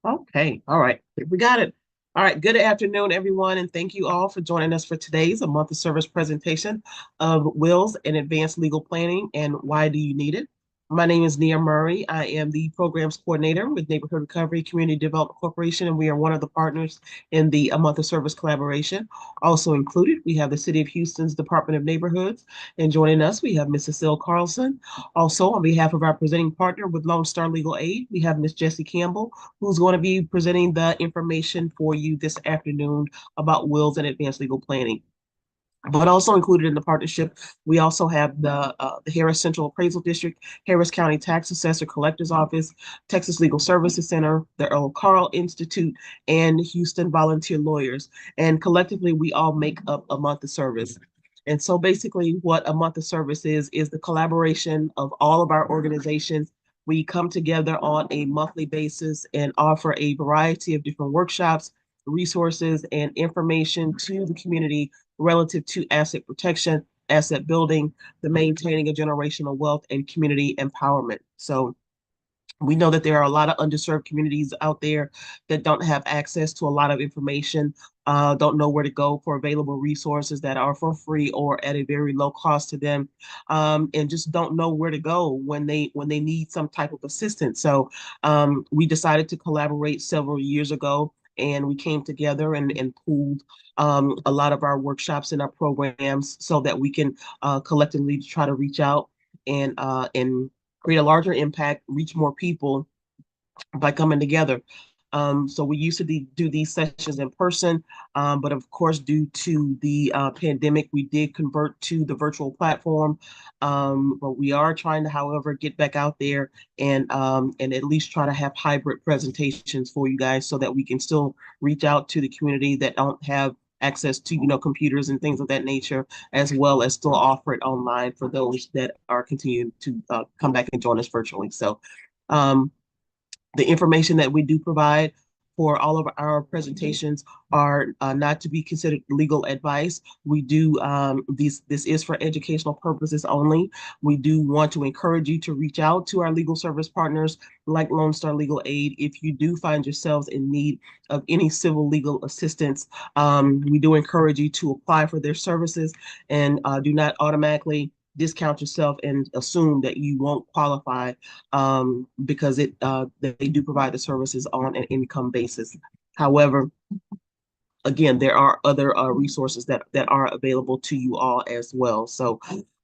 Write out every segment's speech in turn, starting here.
Okay, all right, we got it. All right, good afternoon, everyone, and thank you all for joining us for today's a month of service presentation of wills and advanced legal planning and why do you need it? My name is Nia Murray. I am the programs coordinator with Neighborhood Recovery Community Development Corporation, and we are one of the partners in the A Month of Service collaboration. Also included, we have the City of Houston's Department of Neighborhoods, and joining us, we have Ms. Cecile Carlson. Also, on behalf of our presenting partner with Lone Star Legal Aid, we have Ms. Jessie Campbell, who's going to be presenting the information for you this afternoon about wills and advanced legal planning. But also included in the partnership, we also have the Harris Central Appraisal District, Harris County Tax Assessor Collector's Office, Texas Legal Services Center, the Earl Carl Institute, and Houston Volunteer Lawyers. And collectively, we all make up a month of service. And so basically what a month of service is the collaboration of all of our organizations. We come together on a monthly basis and offer a variety of different workshops, resources, and information to the community relative to asset protection, asset building, the maintaining of generational wealth, and community empowerment. So we know that there are a lot of underserved communities out there that don't have access to a lot of information, don't know where to go for available resources that are for free or at a very low cost to them, and just don't know where to go when they need some type of assistance. So we decided to collaborate several years ago, and we came together and pooled a lot of our workshops and our programs so that we can collectively try to reach out and create a larger impact, reach more people by coming together. So we used to do these sessions in person, but of course, due to the pandemic, we did convert to the virtual platform. But we are trying to, however, get back out there and at least try to have hybrid presentations for you guys so that we can still reach out to the community that don't have access to computers and things of that nature, as well as still offer it online for those that are continuing to come back and join us virtually. So um, the information that we do provide for all of our presentations are not to be considered legal advice. We do this is for educational purposes only. We do want to encourage you to reach out to our legal service partners like Lone Star Legal Aid if you do find yourselves in need of any civil legal assistance. We do encourage you to apply for their services and do not automatically discount yourself and assume that you won't qualify because they do provide the services on an income basis. However, again, there are other resources that are available to you all as well. So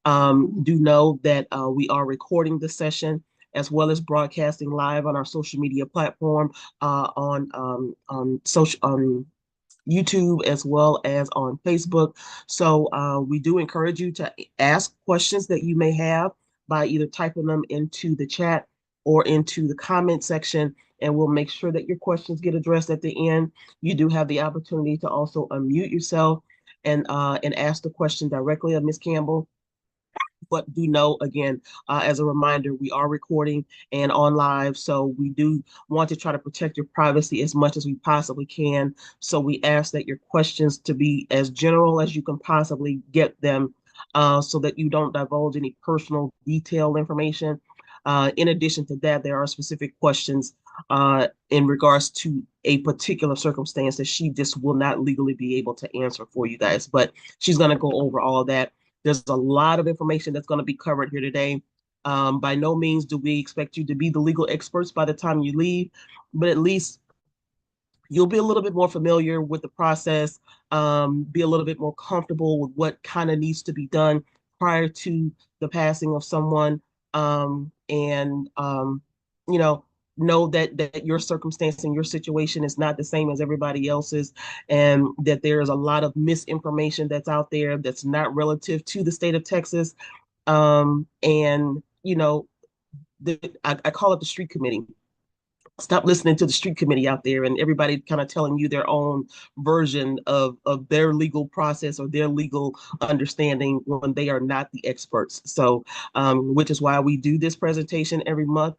do know that we are recording the session as well as broadcasting live on our social media platform on social on YouTube as well as on Facebook. So we do encourage you to ask questions that you may have by either typing them into the chat or into the comment section, and we'll make sure that your questions get addressed at the end. You do have the opportunity to also unmute yourself and ask the question directly of Ms. Campbell. But do know again, as a reminder, we are recording and on live, so we do want to try to protect your privacy as much as we possibly can. So we ask that your questions to be as general as you can possibly get them, so that you don't divulge any personal detailed information. In addition to that, there are specific questions in regards to a particular circumstance that she just will not legally be able to answer for you guys. But she's going to go over all of that. There's a lot of information that's going to be covered here today. By no means do we expect you to be the legal experts by the time you leave, but at least you'll be a little bit more familiar with the process, be a little bit more comfortable with what kind of needs to be done prior to the passing of someone, and you know that your circumstance and your situation is not the same as everybody else's, and that there is a lot of misinformation that's out there that's not relative to the state of Texas, and I call it the street committee. Stop listening to the street committee out there and everybody kind of telling you their own version of their legal process or their legal understanding when they are not the experts. So which is why we do this presentation every month.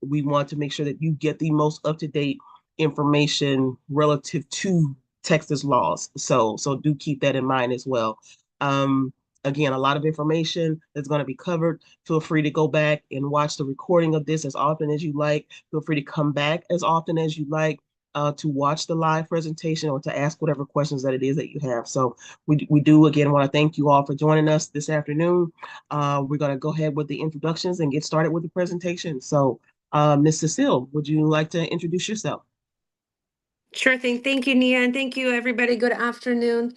We want to make sure that you get the most up-to-date information relative to Texas laws. So do keep that in mind as well. Um, Again, a lot of information that's going to be covered. Feel free to go back and watch the recording of this as often as you like. Feel free to come back as often as you like to watch the live presentation or to ask whatever questions that it is that you have. So we do again want to thank you all for joining us this afternoon. We're going to go ahead with the introductions and get started with the presentation. So Ms. Cecile, would you like to introduce yourself? Sure thing. Thank you, Nia, and thank you, everybody. Good afternoon.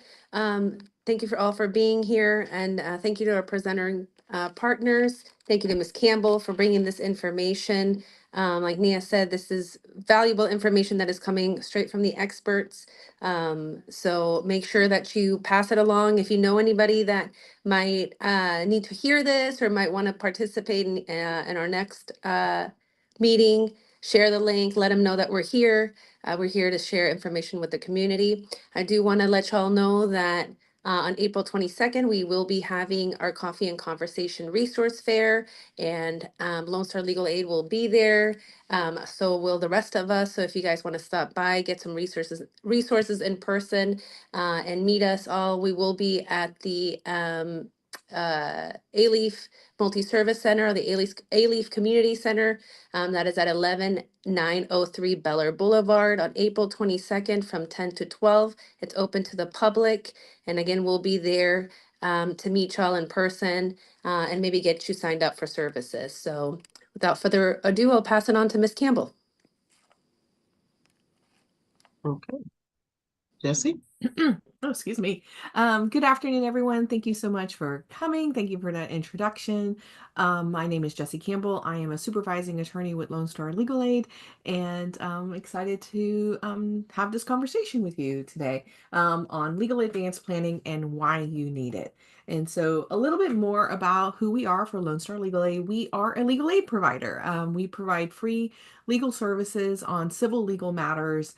Thank you for all for being here, and thank you to our presenter partners. Thank you to Ms. Campbell for bringing this information. Like Nia said, this is valuable information that is coming straight from the experts. So make sure that you pass it along. If you know anybody that might need to hear this or might want to participate in our next meeting, share the link, let them know that we're here. We're here to share information with the community. I do want to let y'all know that on April 22nd, we will be having our Coffee and Conversation Resource Fair, and Lone Star Legal Aid will be there. So will the rest of us. So if you guys want to stop by, get some resources in person, and meet us all, we will be at the A-Leaf Multi-Service Center, or the A-Leaf Community Center. That is at 11903 Beller Boulevard on April 22nd from 10 to 12. It's open to the public. And again, we'll be there to meet y'all in person and maybe get you signed up for services. So without further ado, I'll pass it on to Miss Campbell. Okay. Jesse? Oh, excuse me. Good afternoon, everyone. Thank you so much for coming. Thank you for that introduction. My name is Jessie Campbell. I am a supervising attorney with Lone Star Legal Aid, and I'm excited to have this conversation with you today on legal advance planning and why you need it. And so a little bit more about who we are for Lone Star Legal Aid. We are a legal aid provider. We provide free legal services on civil legal matters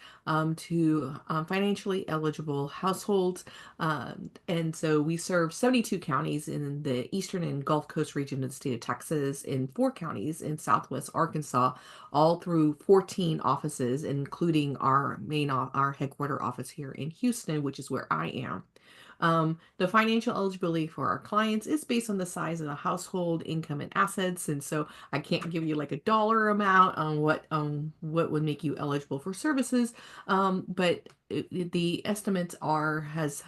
to financially eligible households. And so we serve 72 counties in the eastern and Gulf Coast region of the state of Texas, in 4 counties in southwest Arkansas, all through 14 offices, including our headquarter office here in Houston, which is where I am. The financial eligibility for our clients is based on the size of the household, income, and assets. And so I can't give you like a dollar amount on what would make you eligible for services. But the estimates are as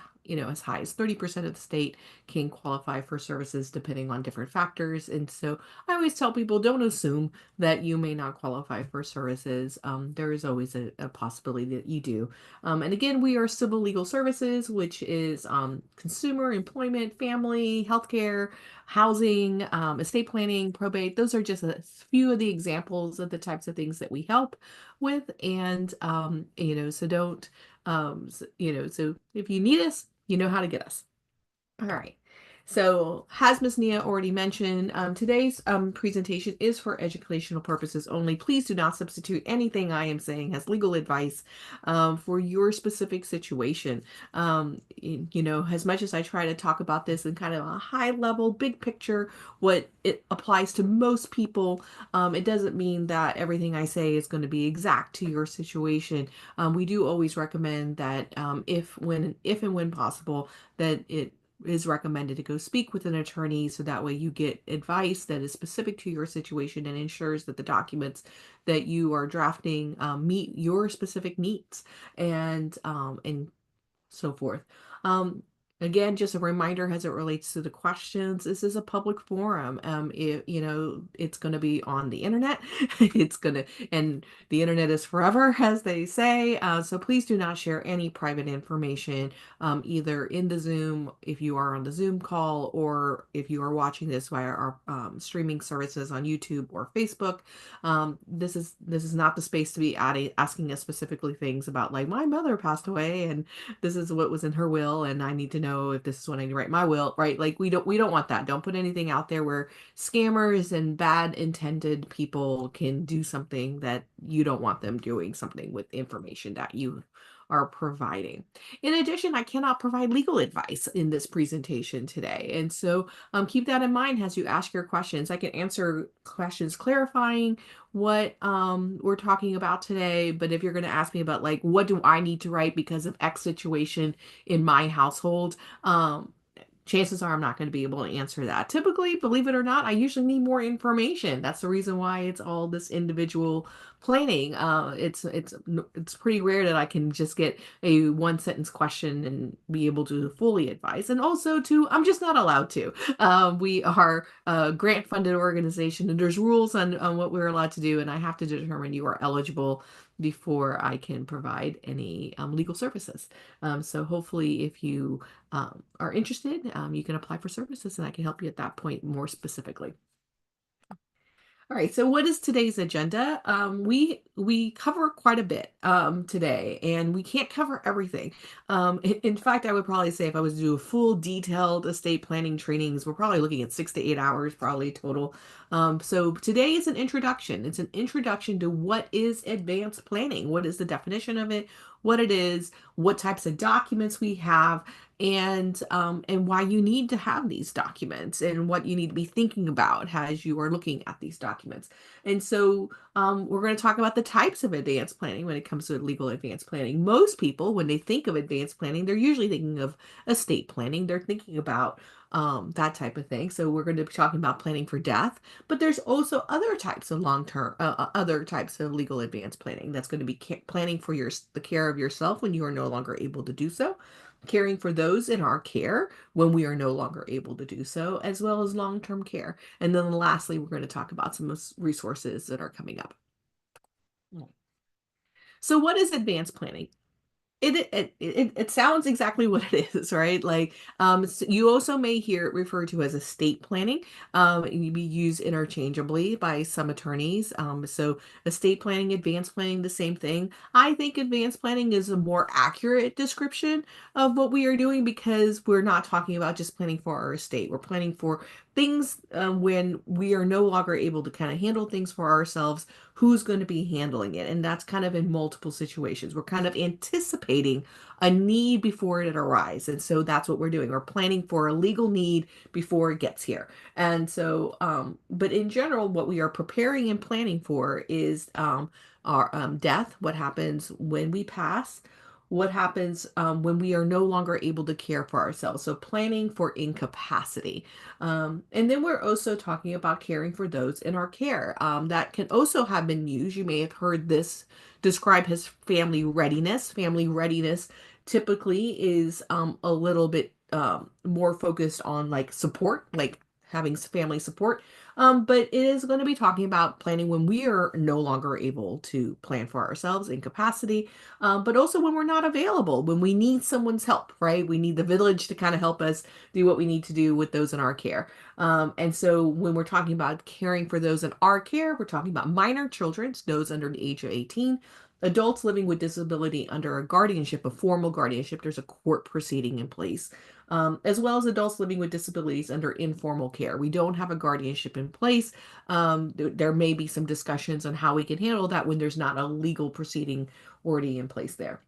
high as 30% of the state can qualify for services depending on different factors. And so I always tell people, don't assume that you may not qualify for services. There is always a possibility that you do. And again, we are civil legal services, which is consumer, employment, family, healthcare, housing, estate planning, probate. Those are just a few of the examples of the types of things that we help with. And, so don't, so if you need us, you know how to get us. All right. So, as Ms. Nia already mentioned, today's presentation is for educational purposes only. Please do not substitute anything I am saying as legal advice for your specific situation. As much as I try to talk about this in kind of a high level, big picture, what it applies to most people, it doesn't mean that everything I say is going to be exact to your situation. We do always recommend that if and when possible, that it is recommended to go speak with an attorney, so that way you get advice that is specific to your situation and ensures that the documents that you are drafting meet your specific needs and so forth. Um, Again, just a reminder as it relates to the questions, this is a public forum. It's going to be on the internet. And the internet is forever, as they say. So please do not share any private information, either in the Zoom, if you are on the Zoom call, or if you are watching this via our streaming services on YouTube or Facebook. This is not the space to be asking us specifically things about, like, my mother passed away and this is what was in her will, and I need to know if this is when I need to write my will, right? Like, we don't want that. Don't put anything out there where scammers and bad intended people can do something that you don't want them doing something with information that you are providing. In addition, I cannot provide legal advice in this presentation today. And so keep that in mind as you ask your questions. I can answer questions clarifying what we're talking about today, but if you're going to ask me about like, what do I need to write because of X situation in my household, chances are I'm not going to be able to answer that. Typically, believe it or not, I usually need more information. That's the reason why it's all this individual planning. It's pretty rare that I can just get a one sentence question and be able to fully advise. And also, too, I'm just not allowed to. We are a grant funded organization, and there's rules on what we're allowed to do, and I have to determine you are eligible before I can provide any legal services. So hopefully, if you are interested, you can apply for services and I can help you at that point more specifically. All right, so what is today's agenda? We cover quite a bit today, and we can't cover everything. In fact, I would probably say if I was to do a full detailed estate planning trainings, we're probably looking at 6 to 8 hours probably total. So today is an introduction. It's an introduction to what is advanced planning, what is the definition of it, what it is, what types of documents we have, and why you need to have these documents and what you need to be thinking about as you are looking at these documents. And so we're going to talk about the types of advanced planning when it comes to legal advanced planning. Most people, when they think of advanced planning, they're usually thinking of estate planning. They're thinking about that type of thing. So we're going to be talking about planning for death, but there's also other types of long-term, other types of legal advanced planning. That's going to be planning for the care of yourself when you are no longer able to do so, caring for those in our care when we are no longer able to do so, as well as long-term care. And then lastly, we're going to talk about some resources that are coming up. So what is advanced planning? It sounds exactly what it is, right? Like, so you also may hear it referred to as estate planning. It be used interchangeably by some attorneys. So estate planning, advanced planning, the same thing. I think advanced planning is a more accurate description of what we are doing because we're not talking about just planning for our estate. We're planning for things when we are no longer able to kind of handle things for ourselves. Who's going to be handling it? And that's kind of in multiple situations. We're kind of anticipating a need before it arises. And so that's what we're doing. We're planning for a legal need before it gets here. And so, but in general, what we are preparing and planning for is our death, what happens when we pass, what happens when we are no longer able to care for ourselves. So planning for incapacity. And then we're also talking about caring for those in our care. That can also have been used. You may have heard this described as family readiness. Family readiness typically is a little bit more focused on like support, like having family support. But it is going to be talking about planning when we are no longer able to plan for ourselves in capacity, but also when we're not available, when we need someone's help, right? We need the village to kind of help us do what we need to do with those in our care. And so when we're talking about caring for those in our care, we're talking about minor children, those under the age of 18, adults living with disability under a guardianship, a formal guardianship. There's a court proceeding in place, as well as adults living with disabilities under informal care. We don't have a guardianship in place. There may be some discussions on how we can handle that when there's not a legal proceeding already in place there.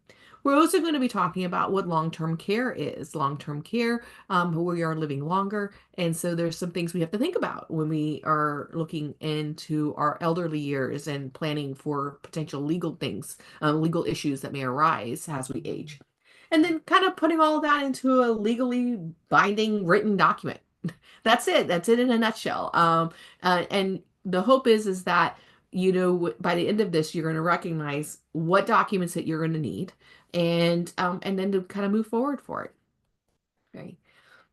We're also going to be talking about what long-term care is. Long-term care, we are living longer. And so there's some things we have to think about when we are looking into our elderly years and planning for potential legal things, legal issues that may arise as we age. And then kind of putting all of that into a legally binding written document. That's it. That's it in a nutshell. And the hope is that, you know, by the end of this, you're going to recognize what documents that you're going to need, and then to kind of move forward for it. Okay.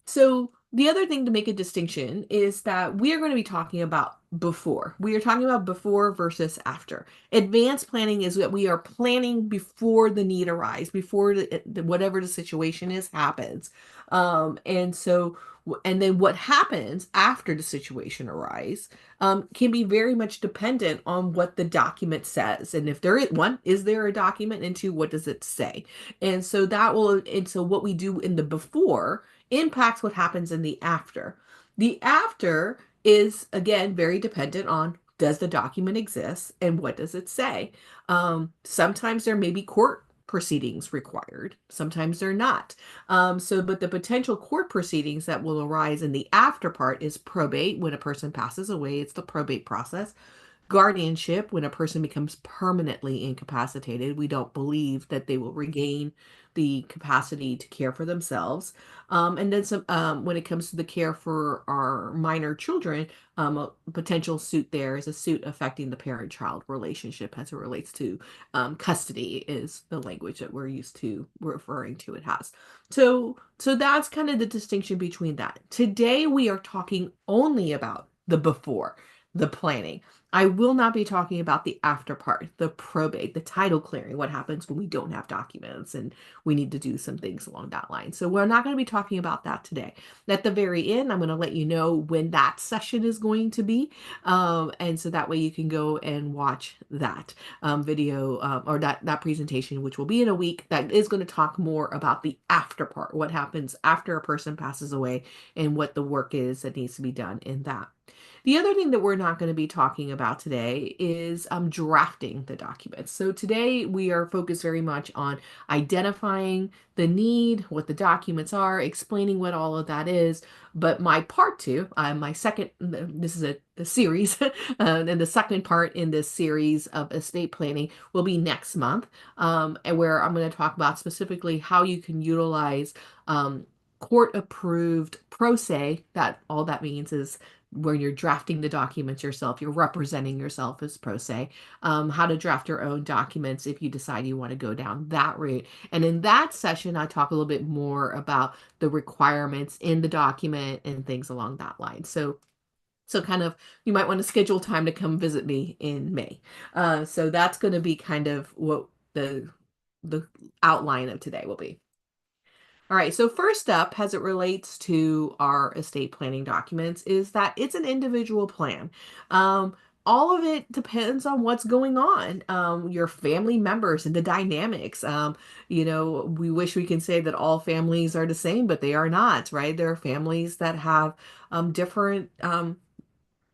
So the other thing to make a distinction is that we are going to be talking about before. We are talking about before versus after. Advanced planning is that we are planning before the need arises, before whatever the situation is happens. And so, and then what happens after the situation arises can be very much dependent on what the document says. And if there is one, is there a document? And two, what does it say? And so what we do in the before impacts what happens in the after. The after is, again, very dependent on, does the document exist and what does it say? Sometimes there may be court proceedings required. Sometimes they're not. But the potential court proceedings that will arise in the after part is probate. When a person passes away, it's the probate process. Guardianship, when a person becomes permanently incapacitated, we don't believe that they will regain the capacity to care for themselves. And then some, when it comes to the care for our minor children, a potential suit there is a suit affecting the parent-child relationship as it relates to custody is the language that we're used to referring to it as. So that's kind of the distinction between that. Today we are talking only about the before, the planning. I will not be talking about the after part, the probate, the title clearing, what happens when we don't have documents and we need to do some things along that line. So we're not going to be talking about that today. At the very end, I'm going to let you know when that session is going to be. And so that way you can go and watch that video or that presentation, which will be in a week, that is going to talk more about the after part, what happens after a person passes away and what the work is that needs to be done in that. The other thing that we're not going to be talking about today is drafting the documents. So today we are focused very much on identifying the need, what the documents are, explaining what all of that is. But my part two, my second, this is a series, and the second part in this series of estate planning will be next month, and where I'm going to talk about specifically how you can utilize court approved pro se. That all that means is when you're drafting the documents yourself, you're representing yourself as pro se, how to draft your own documents if you decide you want to go down that route. And in that session, I talk a little bit more about the requirements in the document and things along that line. So kind of, you might want to schedule time to come visit me in May. So that's going to be kind of what the outline of today will be. All right, so first up, as it relates to our estate planning documents, is that it's an individual plan. All of it depends on what's going on, your family members and the dynamics. We wish we can say that all families are the same, but they are not, right? There are families that have different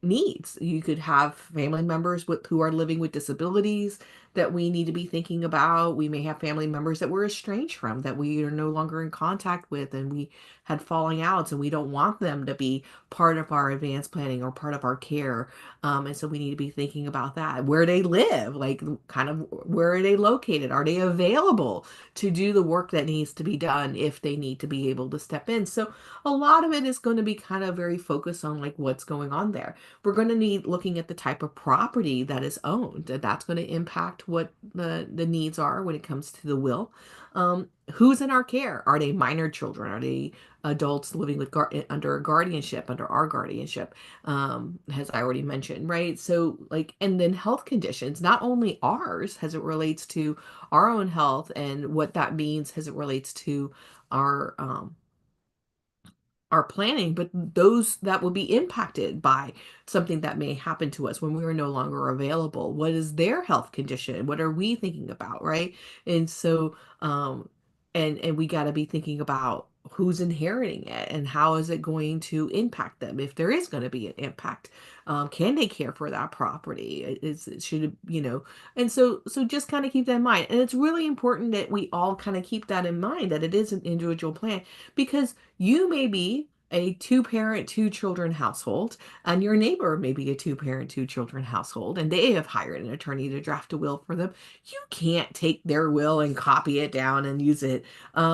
needs. You could have family members who are living with disabilities that we need to be thinking about. We may have family members that we're estranged from, that we are no longer in contact with, and we had falling outs, and we don't want them to be part of our advanced planning or part of our care. And so we need to be thinking about that. Where they live, like kind of where are they located? Are they available to do the work that needs to be done if they need to be able to step in? So a lot of it is going to be kind of very focused on like what's going on there. We're going to need looking at the type of property that is owned. That's going to impact what the needs are when it comes to the will. Who's in our care? Are they minor children? Are they adults living with under guardianship, under our guardianship, as I already mentioned, right? So like, and then health conditions, not only ours as it relates to our own health and what that means as it relates to our planning, but those that will be impacted by something that may happen to us when we are no longer available. What is their health condition? What are we thinking about, right? And so, and we got to be thinking about who's inheriting it and how is it going to impact them if there is going to be an impact. Can they care for that property? Should it, and so just kind of keep that in mind. And it's really important that we all kind of keep that in mind, that it is an individual plan, because you may be a two-parent, two-children household, and your neighbor may be a two-parent, two-children household, and they have hired an attorney to draft a will for them. You can't take their will and copy it down and use it,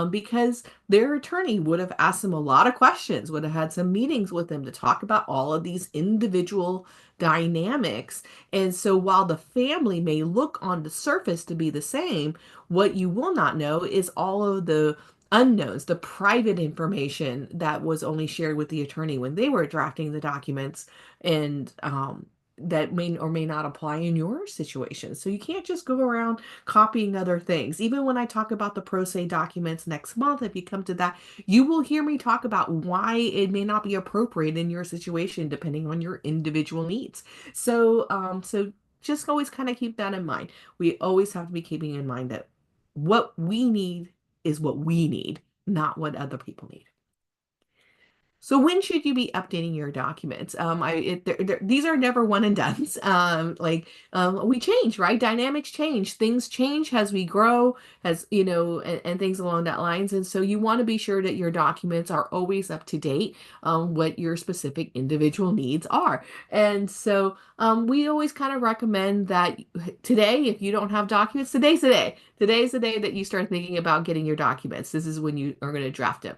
because their attorney would have asked them a lot of questions, would have had some meetings with them to talk about all of these individual dynamics. And so while the family may look on the surface to be the same, what you will not know is all of the unknowns, the private information that was only shared with the attorney when they were drafting the documents, and that may or may not apply in your situation. So you can't just go around copying other things. Even when I talk about the pro se documents next month, if you come to that, you will hear me talk about why it may not be appropriate in your situation depending on your individual needs. So just always kind of keep that in mind. We always have to be keeping in mind that what we need is what we need, not what other people need. So when should you be updating your documents? These are never one and dones. We change, right? Dynamics change. Things change as we grow, as you know, and things along that lines. And so you want to be sure that your documents are always up to date, what your specific individual needs are. And so we always kind of recommend that today, if you don't have documents, today's the day. Today's the day that you start thinking about getting your documents. This is when you are going to draft them.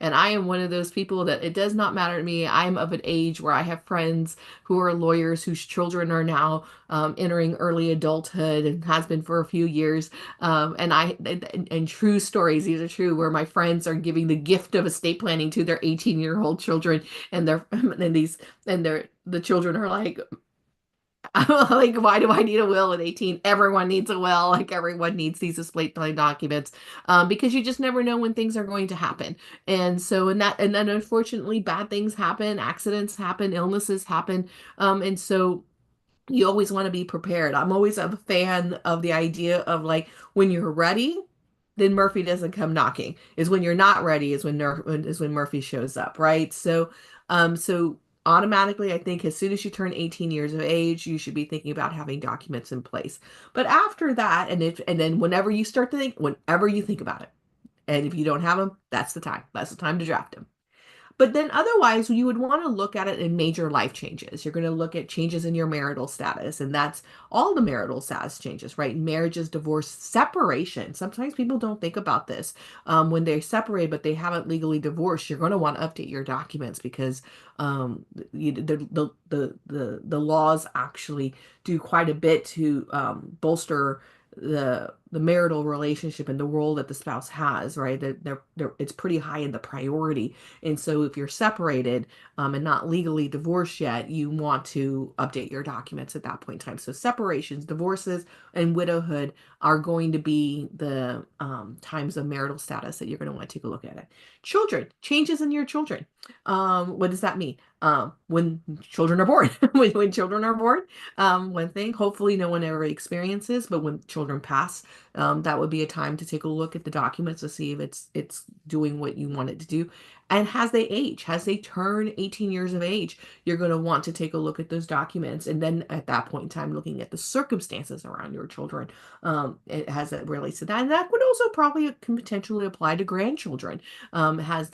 And I am one of those people that it does not matter to me. I'm of an age where I have friends who are lawyers whose children are now entering early adulthood and has been for a few years. And true stories, these are true, where my friends are giving the gift of estate planning to their 18-year-old children, and their and these and their the children are like, like, why do I need a will at 18? Everyone needs a will. Like, everyone needs these estate plan documents, because you just never know when things are going to happen. And then unfortunately, bad things happen, accidents happen, illnesses happen. And so you always want to be prepared. I'm always a fan of the idea of, like, when you're ready, then Murphy doesn't come knocking. Is when you're not ready is when Murphy shows up, right? So automatically, I think as soon as you turn 18 years of age, you should be thinking about having documents in place. But after that, and then whenever you think about it, and if you don't have them, that's the time. That's the time to draft them. But then otherwise, you would want to look at it in major life changes. You're going to look at changes in your marital status, and that's all the marital status changes, right? Marriages, divorce, separation. Sometimes people don't think about this. When they separate, but they haven't legally divorced, you're going to want to update your documents because the laws actually do quite a bit to bolster the marital relationship and the role that the spouse has, right? That it's pretty high in the priority. And so if you're separated and not legally divorced yet, you want to update your documents at that point in time. So separations, divorces, and widowhood are going to be the times of marital status that you're going to want to take a look at it. Children, changes in your children. What does that mean? When children are born, when children are born, one thing, hopefully no one ever experiences, but when children pass, that would be a time to take a look at the documents to see if it's doing what you want it to do. And has they turned 18 years of age, you're going to want to take a look at those documents. And then at that point in time, looking at the circumstances around your children, it has that relates to that. And that would also probably can potentially apply to grandchildren, has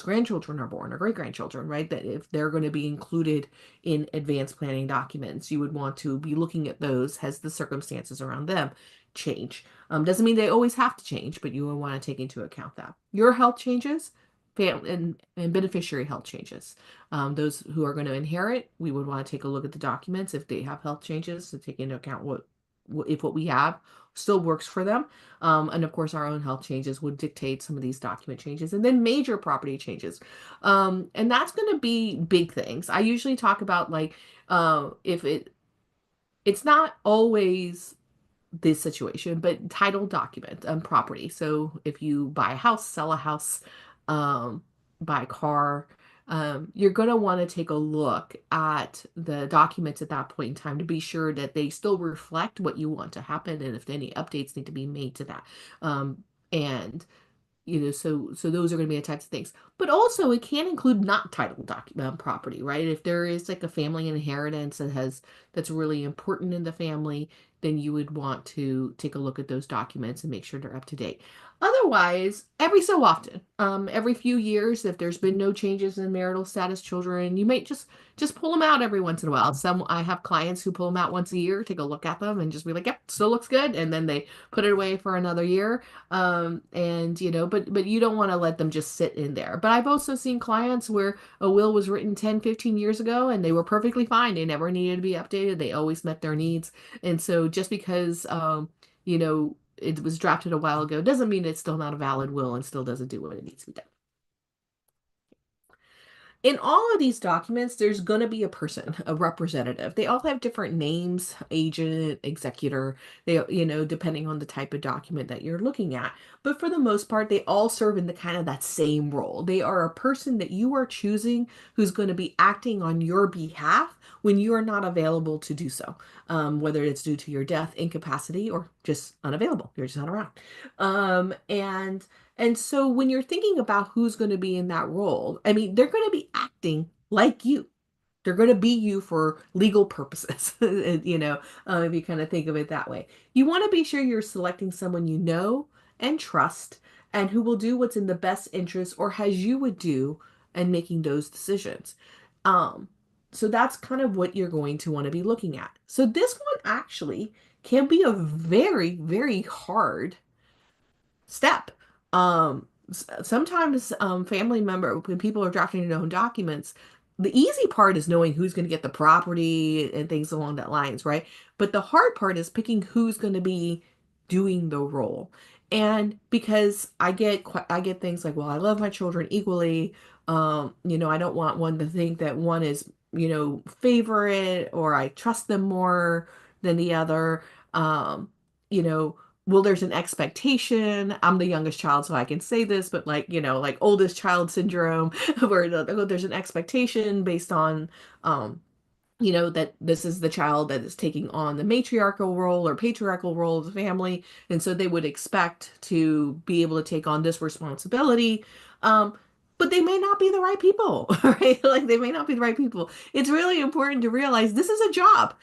grandchildren are born or great grandchildren, right? That if they're going to be included in advanced planning documents, you would want to be looking at those as the circumstances around them change. Doesn't mean they always have to change, but you will want to take into account that. Your health changes, family and beneficiary health changes. Those who are going to inherit, we would want to take a look at the documents if they have health changes to take into account if what we have still works for them. And of course, our own health changes would dictate some of these document changes. And then major property changes. And that's going to be big things. I usually talk about, like, if it's not always this situation, but title document property. So if you buy a house, sell a house, um, buy a car, you're going to want to take a look at the documents at that point in time to be sure that they still reflect what you want to happen and if any updates need to be made to that. And so those are going to be the types of things. But also, it can include not title document property, right? If there is like a family inheritance that's really important in the family, then you would want to take a look at those documents and make sure they're up to date. Otherwise, every so often, every few years, if there's been no changes in marital status, children, you might just pull them out every once in a while. I have clients who pull them out once a year, take a look at them, and just be like, "Yep, still looks good," and then they put it away for another year. And but you don't want to let them just sit in there. But I've also seen clients where a will was written 10, 15 years ago and they were perfectly fine. They never needed to be updated. They always met their needs. And so just because it was drafted a while ago doesn't mean it's still not a valid will and still doesn't do what it needs to be done. In all of these documents, there's going to be a person, a representative. They all have different names, agent, executor, depending on the type of document that you're looking at. But for the most part, they all serve in the kind of that same role. They are a person that you are choosing who's going to be acting on your behalf when you are not available to do so, whether it's due to your death, incapacity, or just unavailable. You're just not around. And so when you're thinking about who's going to be in that role, I mean, they're going to be acting like you. They're going to be you for legal purposes, if you kind of think of it that way. You want to be sure you're selecting someone you know and trust and who will do what's in the best interest or as you would do and making those decisions. Um, so that's kind of what you're going to want to be looking at. So this one actually can be a very, very hard step. Sometimes family member when people are drafting their own documents, the easy part is knowing who's going to get the property and things along that lines, right? But the hard part is picking who's going to be doing the role. And because I get things like, well, I love my children equally. I don't want one to think that one is, favorite or I trust them more than the other. Um, you know, well, there's an expectation. I'm the youngest child, so I can say this, but like oldest child syndrome, where there's an expectation based on, um, that this is the child that is taking on the matriarchal role or patriarchal role of the family. And so they would expect to be able to take on this responsibility. Um, but they may not be the right people, right? Like they may not be the right people. It's really important to realize this is a job.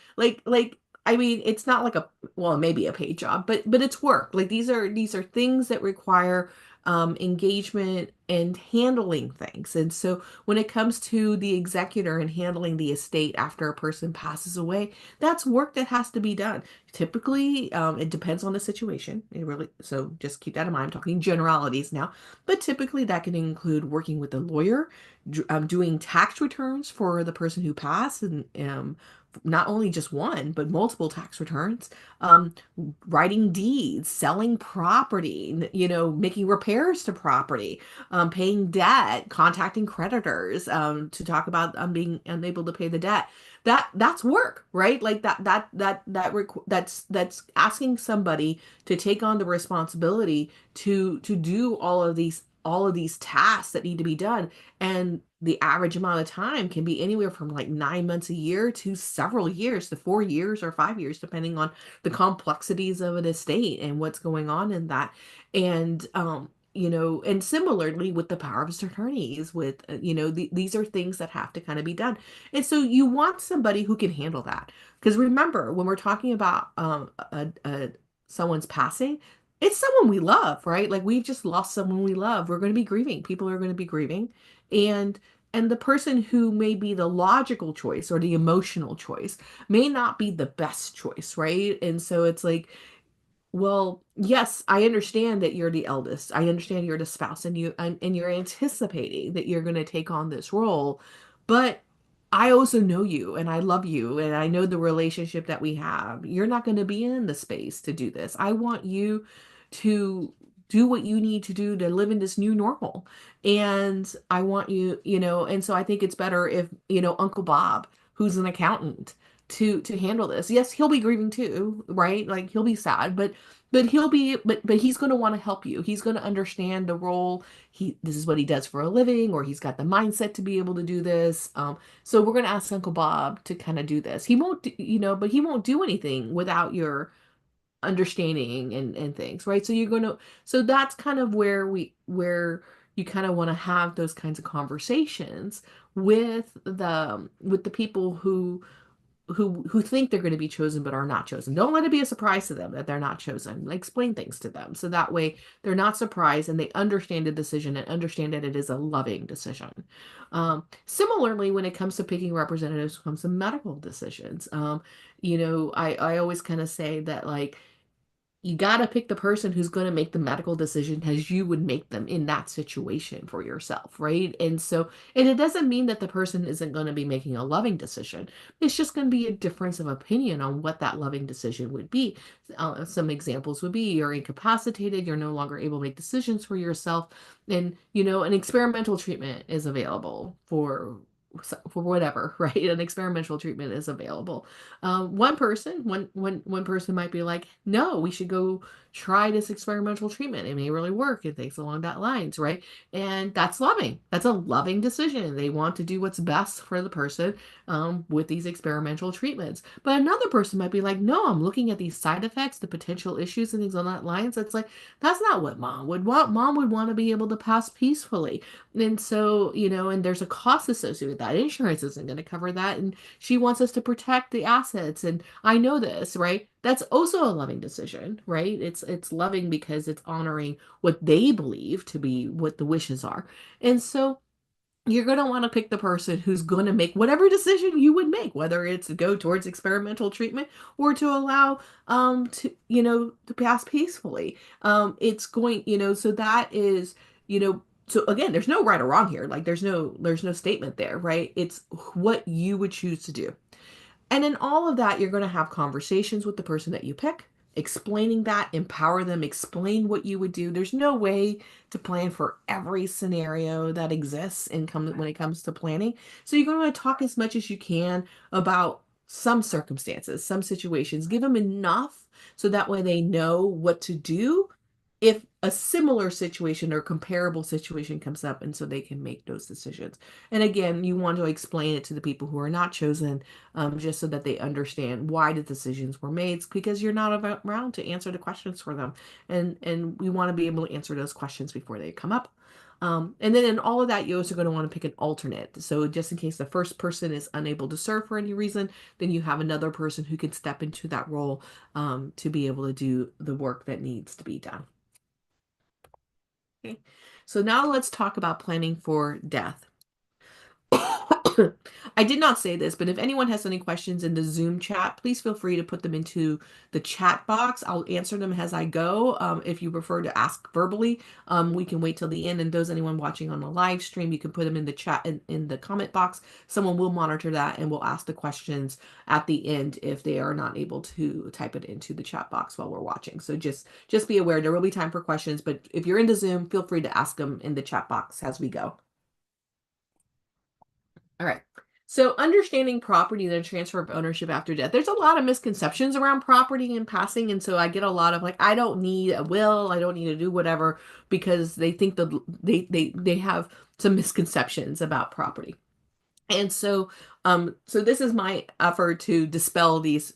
I mean, it's not like well, maybe a paid job, but it's work. Like these are things that require engagement and handling things. And so when it comes to the executor and handling the estate after a person passes away, that's work that has to be done. Typically, it depends on the situation. So just keep that in mind. I'm talking generalities now, but typically that can include working with a lawyer, doing tax returns for the person who passed, and not only just one, but multiple tax returns, um, writing deeds, selling property, making repairs to property, paying debt, contacting creditors, to talk about being unable to pay the debt. That's work, right? Like that's asking somebody to take on the responsibility to do all of these tasks that need to be done. And the average amount of time can be anywhere from like 9 months a year to several years to 4 years or 5 years, depending on the complexities of an estate and what's going on in that. And and similarly with the power of attorneys, with these are things that have to kind of be done. And so you want somebody who can handle that. Because remember, when we're talking about someone's passing, it's someone we love, right? Like we've just lost someone we love. We're going to be grieving. People are going to be grieving. And the person who may be the logical choice or the emotional choice may not be the best choice, right? And so it's like, well, yes, I understand that you're the eldest. I understand you're the spouse and you're anticipating that you're going to take on this role, but I also know you and I love you and I know the relationship that we have. You're not going to be in the space to do this. I want you to do what you need to do to live in this new normal. And I want you, and so I think it's better if, Uncle Bob, who's an accountant, to handle this. Yes, he'll be grieving too, right? Like he'll be sad, but he's going to want to help you. He's going to understand the role. This is what he does for a living, or he's got the mindset to be able to do this. So we're going to ask Uncle Bob to kind of do this. He won't, but he won't do anything without your understanding and things, right? So that's kind of where you kind of want to have those kinds of conversations with the people who think they're going to be chosen but are not chosen. Don't let it be a surprise to them that they're not chosen. Explain things to them so that way they're not surprised and they understand the decision and understand that it is a loving decision. Similarly, when it comes to picking representatives, comes to medical decisions. I always kind of say that like you got to pick the person who's going to make the medical decision as you would make them in that situation for yourself, right? And it doesn't mean that the person isn't going to be making a loving decision. It's just going to be a difference of opinion on what that loving decision would be. Some examples would be you're incapacitated, you're no longer able to make decisions for yourself, and an experimental treatment is available for whatever, right? An experimental treatment is available. One person might be like, no, we should go try this experimental treatment. It may really work and things along that lines, right? And that's loving. That's a loving decision. They want to do what's best for the person with these experimental treatments. But another person might be like, no, I'm looking at these side effects, the potential issues and things on that lines. It's like, that's not what mom would want. Mom would want to be able to pass peacefully. And so, and there's a cost associated with that. Insurance isn't going to cover that. And she wants us to protect the assets. And I know this, right? That's also a loving decision, right? It's loving because it's honoring what they believe to be what the wishes are. And so you're going to want to pick the person who's going to make whatever decision you would make, whether it's to go towards experimental treatment or to allow to pass peacefully. It's going, so that is, so again, there's no right or wrong here. Like there's no statement there, right? It's what you would choose to do. And in all of that, you're going to have conversations with the person that you pick, explaining that, empower them, explain what you would do. There's no way to plan for every scenario that exists when it comes to planning. So you're going to talk as much as you can about some circumstances, some situations. Give them enough so that way they know what to do if a similar situation or comparable situation comes up, and so they can make those decisions. And again, you want to explain it to the people who are not chosen, just so that they understand why the decisions were made, because you're not around to answer the questions for them. And we want to be able to answer those questions before they come up. And then in all of that, you're also going to want to pick an alternate. So just in case the first person is unable to serve for any reason, then you have another person who can step into that role to be able to do the work that needs to be done. Okay. So now let's talk about planning for death. I did not say this, but if anyone has any questions in the Zoom chat, please feel free to put them into the chat box. I'll answer them as I go. If you prefer to ask verbally, we can wait till the end. And anyone watching on the live stream, you can put them in the chat in the comment box. Someone will monitor that and will ask the questions at the end if they are not able to type it into the chat box while we're watching. So just be aware there will be time for questions, but if you're into Zoom, feel free to ask them in the chat box as we go. All right. So understanding property and the transfer of ownership after death. There's a lot of misconceptions around property and passing. And so I get a lot of like, I don't need a will. I don't need to do whatever, because they think that they have some misconceptions about property. And so so this is my effort to dispel these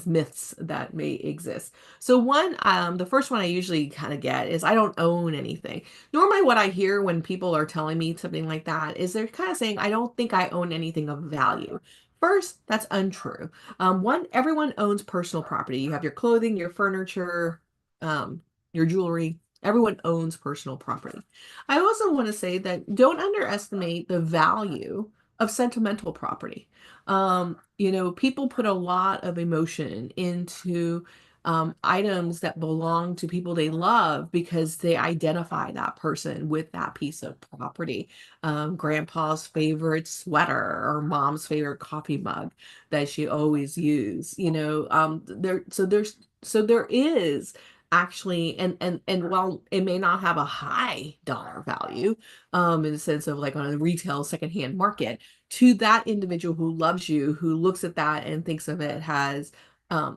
myths that may exist. So the first one I usually kind of get is I don't own anything. Normally what I hear when people are telling me something like that is they're kind of saying, I don't think I own anything of value. First, that's untrue. Everyone owns personal property. You have your clothing, your furniture, your jewelry. Everyone owns personal property. I also want to say that don't underestimate the value of sentimental property. People put a lot of emotion into items that belong to people they love because they identify that person with that piece of property. Grandpa's favorite sweater or mom's favorite coffee mug that she always used. There is actually, and while it may not have a high dollar value in the sense of like on a retail secondhand market, to that individual who loves you, who looks at that and thinks of it as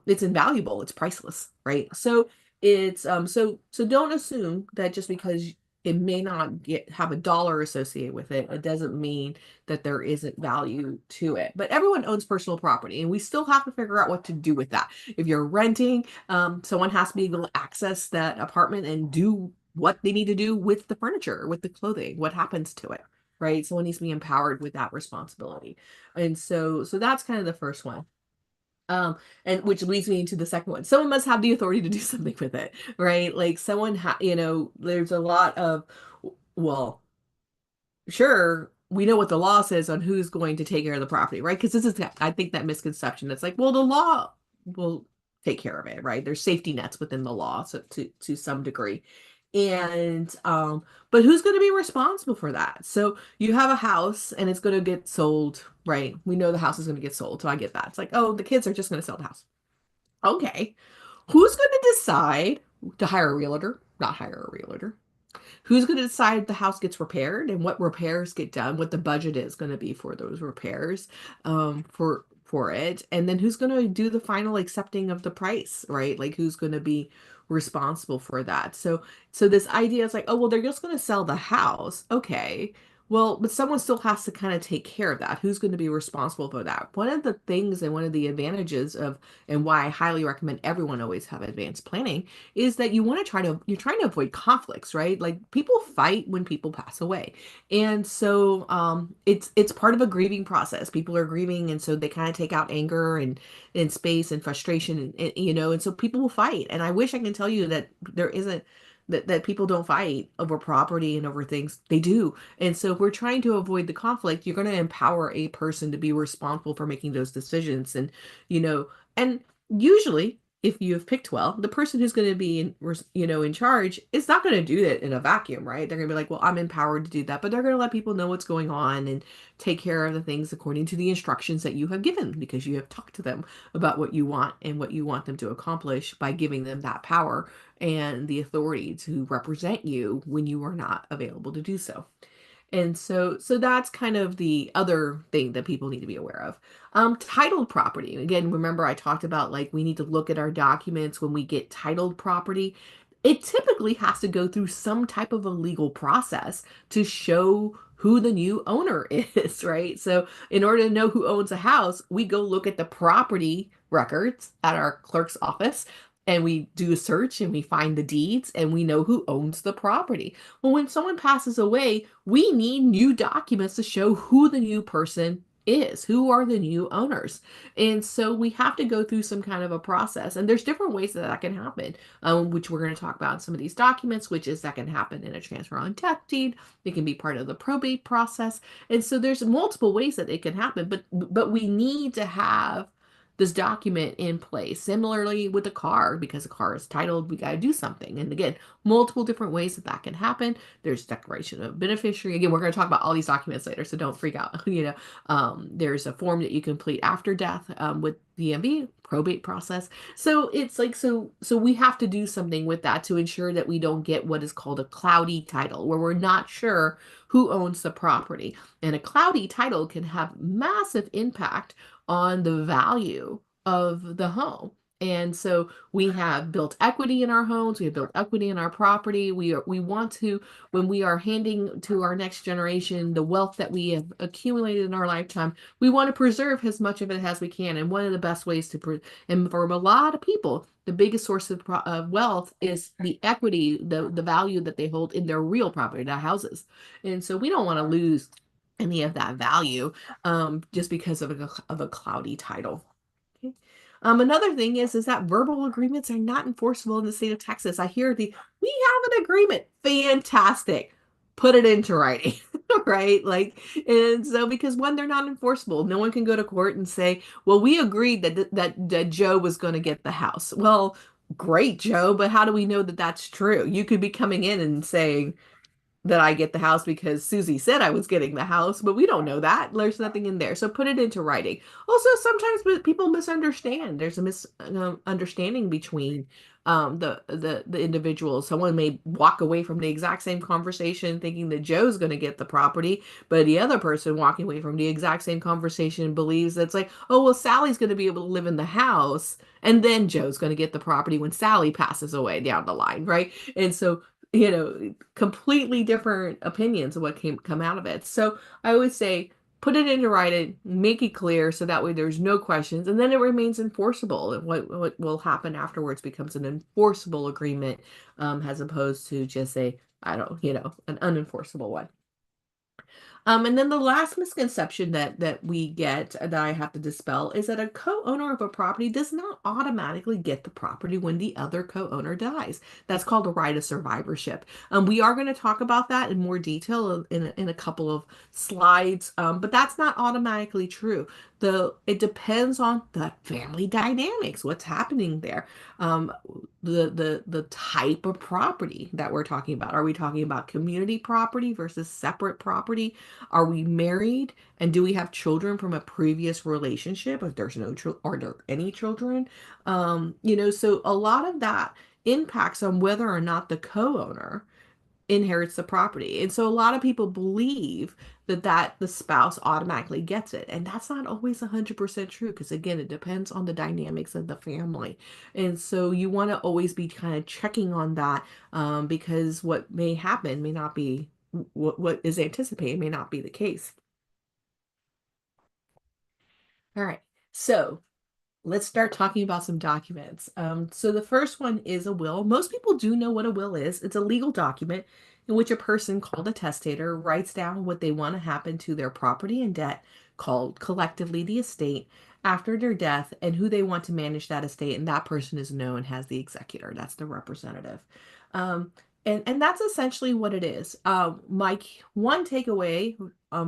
it's invaluable, it's priceless, right? So it's so don't assume that just because it may not have a dollar associated with it, it doesn't mean that there isn't value to it. But everyone owns personal property, and we still have to figure out what to do with that. If you're renting, someone has to be able to access that apartment and do what they need to do with the furniture, with the clothing, what happens to it, right? Someone needs to be empowered with that responsibility. And so that's kind of the first one. And which leads me into the second one. Someone must have the authority to do something with it, right? Like there's a lot of, well, sure, we know what the law says on who's going to take care of the property, right? Because this is, I think, that misconception. It's like, well, the law will take care of it, right? There's safety nets within the law, so to some degree. And but who's going to be responsible for that? So you have a house and it's going to get sold, right? We know the house is going to get sold, so I get that. It's like, oh, the kids are just going to sell the house. Okay, who's going to decide to hire a realtor? Not hire a realtor. who's going to decide if the house gets repaired and what repairs get done, what the budget is going to be for those repairs, for it, and then who's going to do the final accepting of the price, right? Like who's going to be responsible for that. So this idea is like, oh, well, they're just going to sell the house. Okay. Well, but someone still has to kind of take care of that. Who's going to be responsible for that? One of the things and one of the advantages of, and why I highly recommend everyone always have advanced planning, is that you're trying to avoid conflicts, right? Like people fight when people pass away. And so it's part of a grieving process. People are grieving, and so they kind of take out anger and space and frustration, and so people will fight. And I wish I can tell you that there isn't that people don't fight over property and over things. They do. And so if we're trying to avoid the conflict, you're going to empower a person to be responsible for making those decisions. You know, and usually if you have picked well, the person who's going to be in charge is not going to do that in a vacuum, right? They're going to be like, well, I'm empowered to do that, but they're going to let people know what's going on and take care of the things according to the instructions that you have given, because you have talked to them about what you want and what you want them to accomplish by giving them that power and the authority to represent you when you are not available to do so. And so that's kind of the other thing that people need to be aware of. Titled property. Again, remember I talked about like we need to look at our documents when we get titled property. It typically has to go through some type of a legal process to show who the new owner is, right? So in order to know who owns a house, we go look at the property records at our clerk's office, and we do a search and we find the deeds and we know who owns the property. Well, when someone passes away, we need new documents to show who the new person is, who are the new owners. And so we have to go through some kind of a process. And there's different ways that that can happen, which we're going to talk about in some of these documents, which is that can happen in a transfer on death deed. It can be part of the probate process. And so there's multiple ways that it can happen, but we need to have this document in place. Similarly with the car, because the car is titled, we got to do something. And again, multiple different ways that that can happen. There's declaration of beneficiary. Again, we're going to talk about all these documents later, so don't freak out. There's a form that you complete after death with DMV probate process. So it's like so we have to do something with that to ensure that we don't get what is called a cloudy title, where we're not sure who owns the property. And a cloudy title can have massive impact on the value of the home. And so we have built equity in our homes, we have built equity in our property. We want to, when we are handing to our next generation the wealth that we have accumulated in our lifetime, we want to preserve as much of it as we can. And one of the best ways and for a lot of people, the biggest source of wealth is the equity, the value that they hold in their real property, their houses. And so we don't want to lose any of that value just because of a cloudy title. Okay. Another thing is that verbal agreements are not enforceable in the state of Texas. I hear we have an agreement. Fantastic. Put it into writing, right? Like, and so because when they're not enforceable, no one can go to court and say, well, we agreed that Joe was going to get the house. Well, great, Joe, but how do we know that that's true? You could be coming in and saying, that I get the house because Susie said I was getting the house, but we don't know that. There's nothing in there. So put it into writing. Also, sometimes people misunderstand. There's a misunderstanding between the individuals. Someone may walk away from the exact same conversation thinking that Joe's going to get the property, but the other person walking away from the exact same conversation believes that's like, oh, well, Sally's going to be able to live in the house, and then Joe's going to get the property when Sally passes away down the line, right? And so completely different opinions of what come out of it. So I always say, put it into writing, make it clear so that way there's no questions, and then it remains enforceable. And what will happen afterwards becomes an enforceable agreement, as opposed to just I don't, an unenforceable one. And then the last misconception that we get that I have to dispel is that a co-owner of a property does not automatically get the property when the other co-owner dies. That's called a right of survivorship. We are going to talk about that in more detail in a couple of slides, but that's not automatically true. It depends on the family dynamics, what's happening there, the type of property that we're talking about. Are we talking about community property versus separate property? Are we married, and do we have children from a previous relationship? If there's no children, are there any children? So a lot of that impacts on whether or not the co-owner inherits the property. And so a lot of people believe that the spouse automatically gets it. And that's not always 100% true because again, it depends on the dynamics of the family. And so you want to always be kind of checking on that because what may happen may not be what is anticipated may not be the case. All right. So let's start talking about some documents. So the first one is a will. Most people do know what a will is. It's a legal document in which a person called a testator writes down what they want to happen to their property and debt, called collectively the estate, after their death, and who they want to manage that estate. And that person is known as the executor. That's the representative. Um, and that's essentially what it is. My one takeaway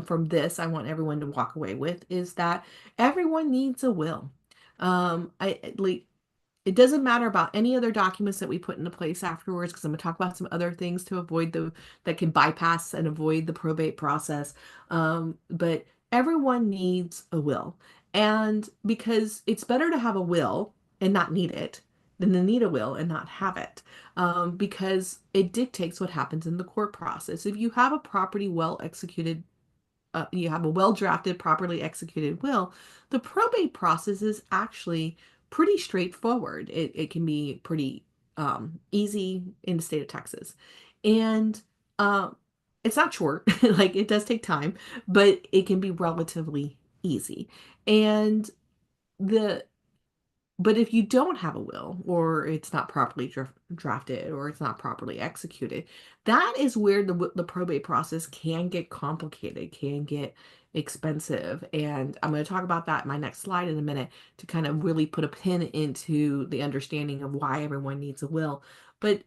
from this, I want everyone to walk away with, is that everyone needs a will. Like it doesn't matter about any other documents that we put into place afterwards, because I'm going to talk about some other things to avoid that can bypass and avoid the probate process. But everyone needs a will. And because it's better to have a will and not need it than to need a will and not have it. Because it dictates what happens in the court process. If you have a property well executed you have a well drafted, properly executed will, the probate process is actually pretty straightforward. It can be pretty easy in the state of Texas. And it's not short, like it does take time, but it can be relatively easy. And the but if you don't have a will, or it's not properly drafted, or it's not properly executed, that is where the probate process can get complicated, can get expensive. And I'm going to talk about that in my next slide in a minute to kind of really put a pin into the understanding of why everyone needs a will. But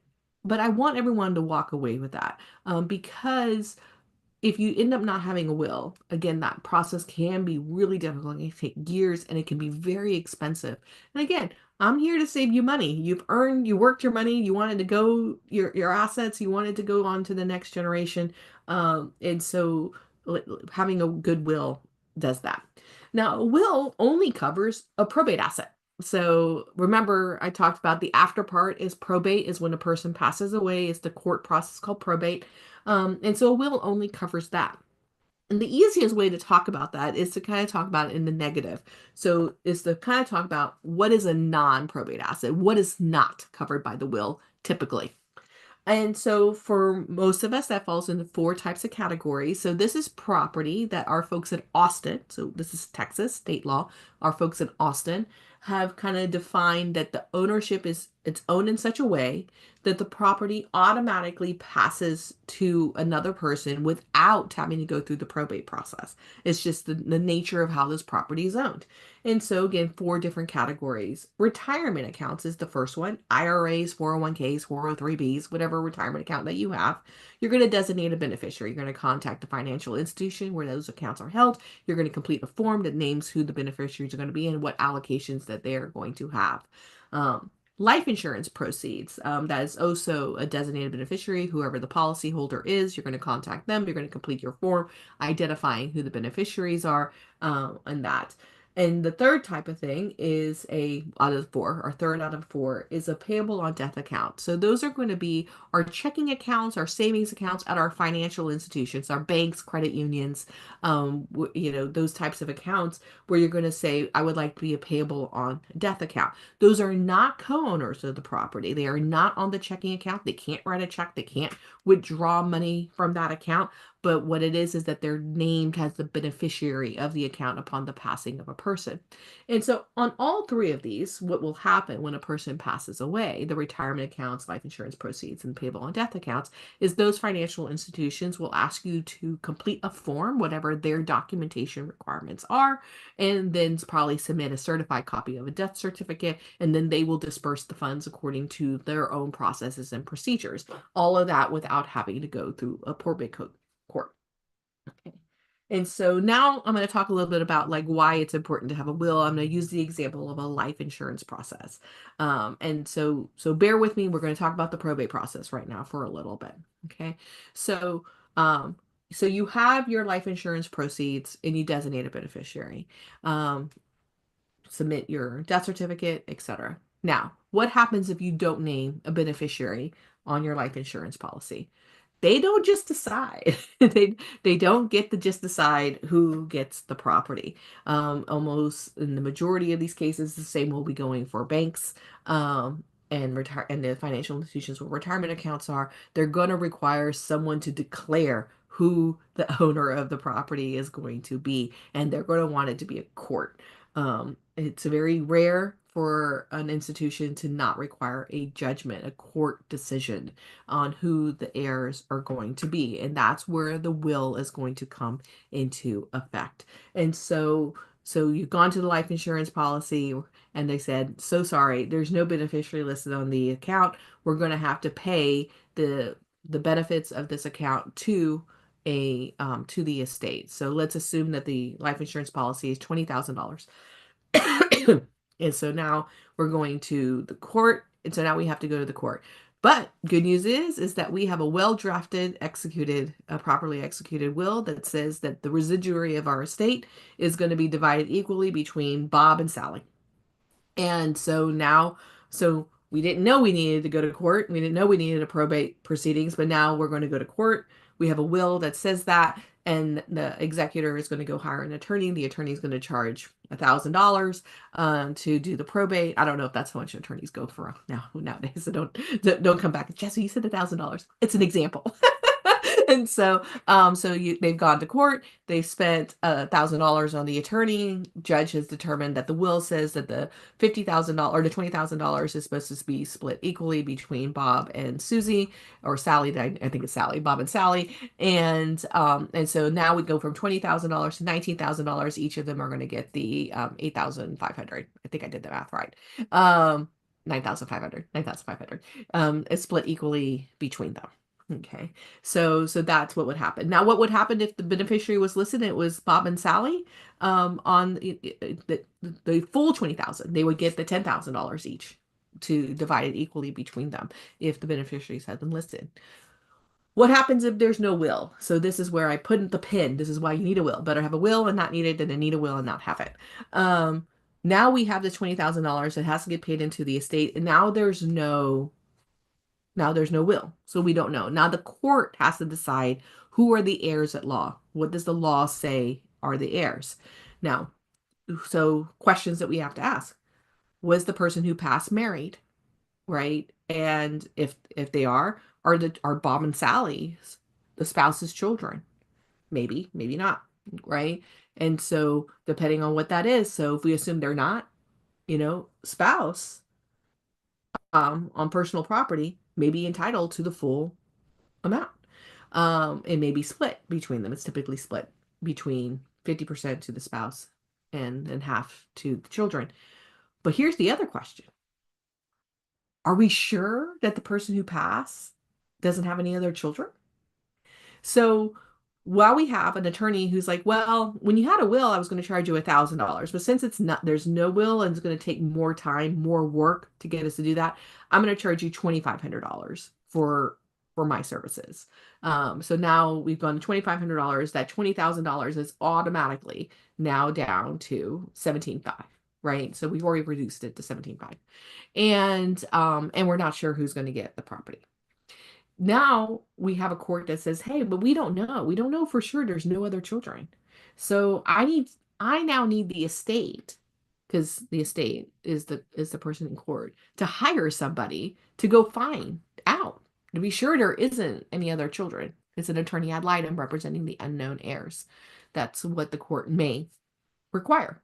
I want everyone to walk away with that because if you end up not having a will, again, that process can be really difficult. It can take years and it can be very expensive. And again, I'm here to save you money. You worked your money, you wanted to go, your assets, you wanted to go on to the next generation. And so having a good will does that. Now, a will only covers a probate asset. So remember, I talked about the after part is probate, is when a person passes away. It's the court process called probate. And so a will only covers that. And the easiest way to talk about that is to kind of talk about it in the negative. So is to kind of talk about what is a non-probate asset, what is not covered by the will typically. And so for most of us, that falls into four types of categories. So this is property that our folks in Austin, so this is Texas state law, our folks in Austin have kind of defined that the ownership is it's owned in such a way that the property automatically passes to another person without having to go through the probate process. It's just the nature of how this property is owned. And so again, four different categories. Retirement accounts is the first one. IRAs, 401ks, 403bs, whatever retirement account that you have. You're going to designate a beneficiary. You're going to contact the financial institution where those accounts are held. You're going to complete a form that names who the beneficiaries are going to be and what allocations that they are going to have. Life insurance proceeds. That is also a designated beneficiary. Whoever the policyholder is, you're going to contact them. You're going to complete your form identifying who the beneficiaries are and that. And the third type of thing is out of four, our third out of four is a payable on death account. So those are going to be our checking accounts, our savings accounts at our financial institutions, our banks, credit unions, those types of accounts where you're going to say, I would like to be a payable on death account. Those are not co-owners of the property. They are not on the checking account. They can't write a check. They can't withdraw money from that account. But what it is that they're named as the beneficiary of the account upon the passing of a person. And so on all three of these, what will happen when a person passes away, the retirement accounts, life insurance proceeds, and payable on death accounts, is those financial institutions will ask you to complete a form, whatever their documentation requirements are, and then probably submit a certified copy of a death certificate, and then they will disperse the funds according to their own processes and procedures. All of that without having to go through a probate court. Okay. And so now I'm going to talk a little bit about like why it's important to have a will. I'm going to use the example of a life insurance process. And so bear with me. We're going to talk about the probate process right now for a little bit. Okay. So, so you have your life insurance proceeds and you designate a beneficiary. Submit your death certificate, etc. Now, what happens if you don't name a beneficiary on your life insurance policy? they don't just decide. They don't get to just decide who gets the property. Almost in the majority of these cases, the same will be going for banks, and the financial institutions where retirement accounts are. They're going to require someone to declare who the owner of the property is going to be, and they're going to want it to be a court. It's very rare for an institution to not require a judgment, a court decision on who the heirs are going to be. And that's where the will is going to come into effect. And so you've gone to the life insurance policy and they said, so sorry, there's no beneficiary listed on the account. We're going to have to pay the benefits of this account to the estate. So let's assume that the life insurance policy is $20,000. And so now we're going to the court. And so now we have to go to the court. But good news is that we have a well-drafted, properly executed will that says that the residuary of our estate is going to be divided equally between Bob and Sally. And so we didn't know we needed to go to court. We didn't know we needed a probate proceedings, but now we're going to go to court. We have a will that says that, and the executor is going to go hire an attorney. The attorney is going to charge $1,000 to do the probate. I don't know if that's how much attorneys go for nowadays. So don't come back, Jesse. You said $1,000. It's an example. And they've gone to court. They've spent $1,000 on the attorney. Judge has determined that the will says that the $50,000 or the $20,000 is supposed to be split equally between Bob and Susie, or Sally. I think it's Sally, Bob and Sally. And so now we go from $20,000 to $19,000. Each of them are going to get the 8,500. I think I did the math right. 9,500. It's split equally between them. Okay, so that's what would happen. Now, what would happen if the beneficiary was listed? It was Bob and Sally. On the full 20,000, they would get the $10,000 each to divide it equally between them if the beneficiaries had them listed. What happens if there's no will? So this is where I put in the pin. This is why you need a will. Better have a will and not need it than need a will and not have it. Now we have the $20,000 that has to get paid into the estate, and now there's no will. So we don't know. Now the court has to decide who are the heirs at law. What does the law say are the heirs? Now, so questions that we have to ask. Was the person who passed married? Right? And if they are Bob and Sally the spouse's children? Maybe, maybe not. Right? And so depending on what that is, so if we assume they're not, spouse on personal property may be entitled to the full amount. It may be split between them. It's typically split between 50% to the spouse and half to the children. But here's the other question. Are we sure that the person who passed doesn't have any other children? So while we have an attorney who's like, well, when you had a will, I was going to charge you $1,000, but since there's no will and it's going to take more time, more work to get us to do that, I'm going to charge you $2,500 for my services. So now we've gone to $2,500. That $20,000 is automatically now down to $17,500, right? So we've already reduced it to $17,500, and we're not sure who's going to get the property. Now we have a court that says, hey, but we don't know. We don't know for sure there's no other children. So I now need the estate, because the estate is the person in court, to hire somebody to go find out, to be sure there isn't any other children. It's an attorney ad litem representing the unknown heirs. That's what the court may require.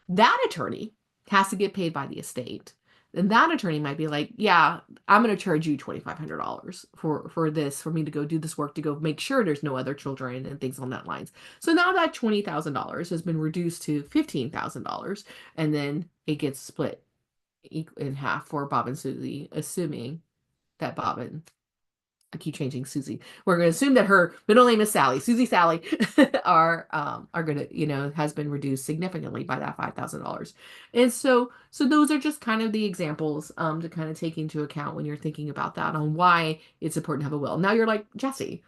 That attorney has to get paid by the estate. And that attorney might be like, yeah, I'm going to charge you $2,500 for this, for me to go do this work, to go make sure there's no other children and things on that lines. So now that $20,000 has been reduced to $15,000, and then it gets split in half for Bob and Susie, assuming that I keep changing Susie. We're going to assume that her middle name is Sally. Susie, Sally are going to, has been reduced significantly by that $5,000. And so those are just kind of the examples to kind of take into account when you're thinking about that, on why it's important to have a will. Now you're like, Jesse,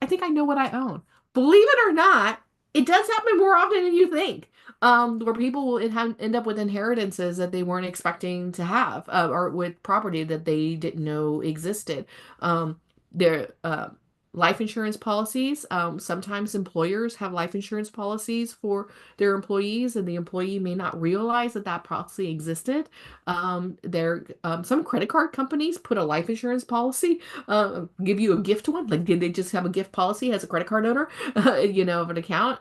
I think I know what I own. Believe it or not, it does happen more often than you think. Where people will end up with inheritances that they weren't expecting to have, or with property that they didn't know existed. life insurance policies. Sometimes employers have life insurance policies for their employees, and the employee may not realize that that policy existed. Some credit card companies put a life insurance policy, give you a gift one. Like, did they just have a gift policy as a credit card owner, of an account?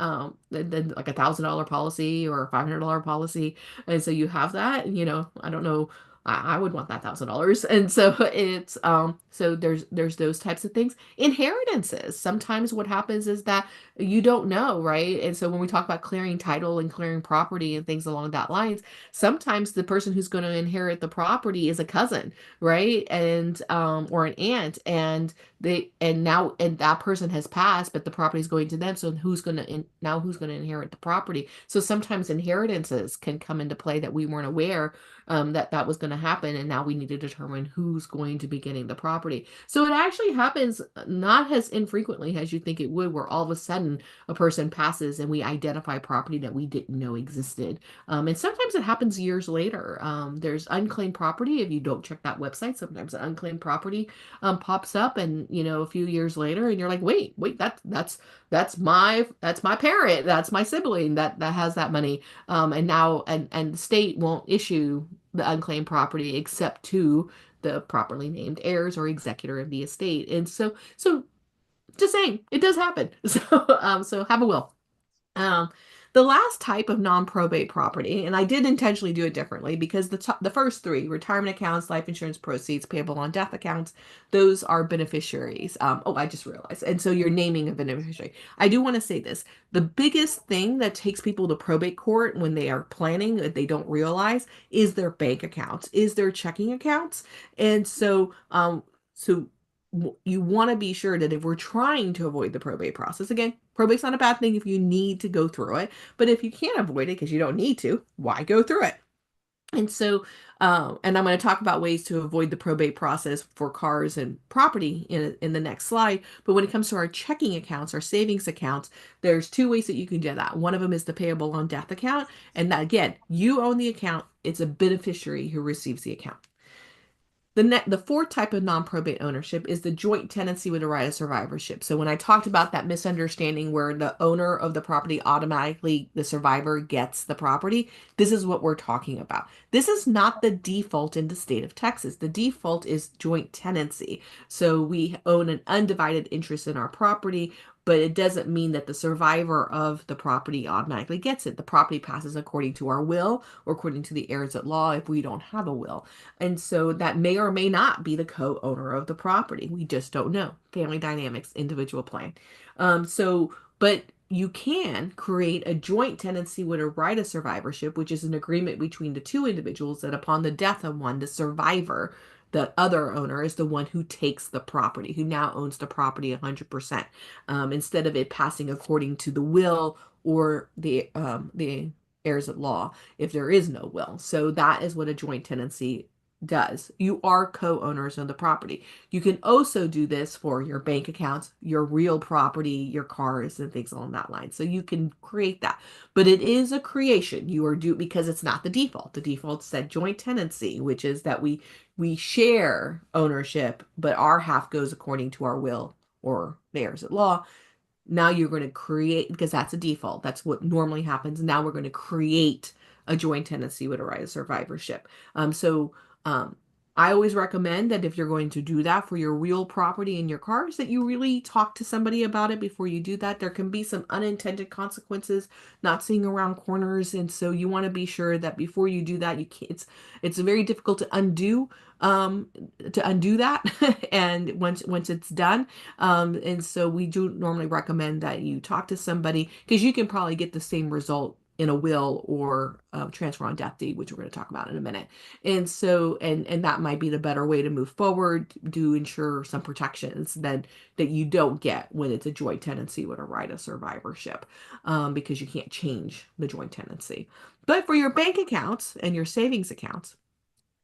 Then like $1,000 policy or a $500 policy, and so you have that. I don't know. I would want that $1,000. And so so there's those types of things. Inheritances. Sometimes what happens is that you don't know, right? And so when we talk about clearing title and clearing property and things along that lines, sometimes the person who's going to inherit the property is a cousin, right? And or an aunt, and that person has passed, but the property is going to them. So who's going to inherit the property? So sometimes inheritances can come into play that we weren't aware that was going to happen, and now we need to determine who's going to be getting the property. So it actually happens not as infrequently as you think it would, where all of a sudden a person passes and we identify property that we didn't know existed. And sometimes it happens years later. There's unclaimed property. If you don't check that website, sometimes an unclaimed property pops up, and a few years later, and you're like, wait, that's my parent, that's my sibling that has that money. And now and the state won't issue the unclaimed property except to the properly named heirs or executor of the estate. And so just saying, it does happen. So have a will. Um, the last type of non-probate property, and I did intentionally do it differently because the first three, retirement accounts, life insurance proceeds, payable on death accounts, those are beneficiaries. I just realized. And so you're naming a beneficiary. I do want to say this. The biggest thing that takes people to probate court when they are planning that they don't realize is their bank accounts, is their checking accounts. And so you want to be sure that if we're trying to avoid the probate process, again, probate's not a bad thing if you need to go through it, but if you can't avoid it because you don't need to, why go through it? And so, and I'm going to talk about ways to avoid the probate process for cars and property in the next slide. But when it comes to our checking accounts, our savings accounts, there's two ways that you can do that. One of them is the payable on death account. And that, again, you own the account. It's a beneficiary who receives the account. The fourth type of non-probate ownership is the joint tenancy with a right of survivorship. So when I talked about that misunderstanding where the owner of the property automatically, the survivor gets the property, this is what we're talking about. This is not the default in the state of Texas. The default is joint tenancy. So we own an undivided interest in our property, but it doesn't mean that the survivor of the property automatically gets it. The property passes according to our will or according to the heirs at law if we don't have a will. And so that may or may not be the co-owner of the property. We just don't know. Family dynamics, individual plan. But you can create a joint tenancy with a right of survivorship, which is an agreement between the two individuals that upon the death of one, the survivor, the other owner, is the one who takes the property, who now owns the property 100%, instead of it passing according to the will or the heirs at law if there is no will. So that is what a joint tenancy does. You are co-owners of the property. You can also do this for your bank accounts, your real property, your cars, and things along that line. So you can create that. But it is a creation. You are due because it's not the default. The default said joint tenancy, which is that we share ownership, but our half goes according to our will or the heirs at law. Now you're going to create, because that's a default. That's what normally happens. Now we're going to create a joint tenancy with a right of survivorship. Um, I always recommend that if you're going to do that for your real property and your cars, that you really talk to somebody about it before you do that. There can be some unintended consequences, not seeing around corners, and so you want to be sure that before you do that, you can't. It's very difficult to undo that, and once it's done, and so we do normally recommend that you talk to somebody because you can probably get the same result in a will or transfer on death deed, which we're going to talk about in a minute. And so, and that might be the better way to move forward to ensure some protections that you don't get when it's a joint tenancy with a right of survivorship, because you can't change the joint tenancy. But for your bank accounts and your savings accounts,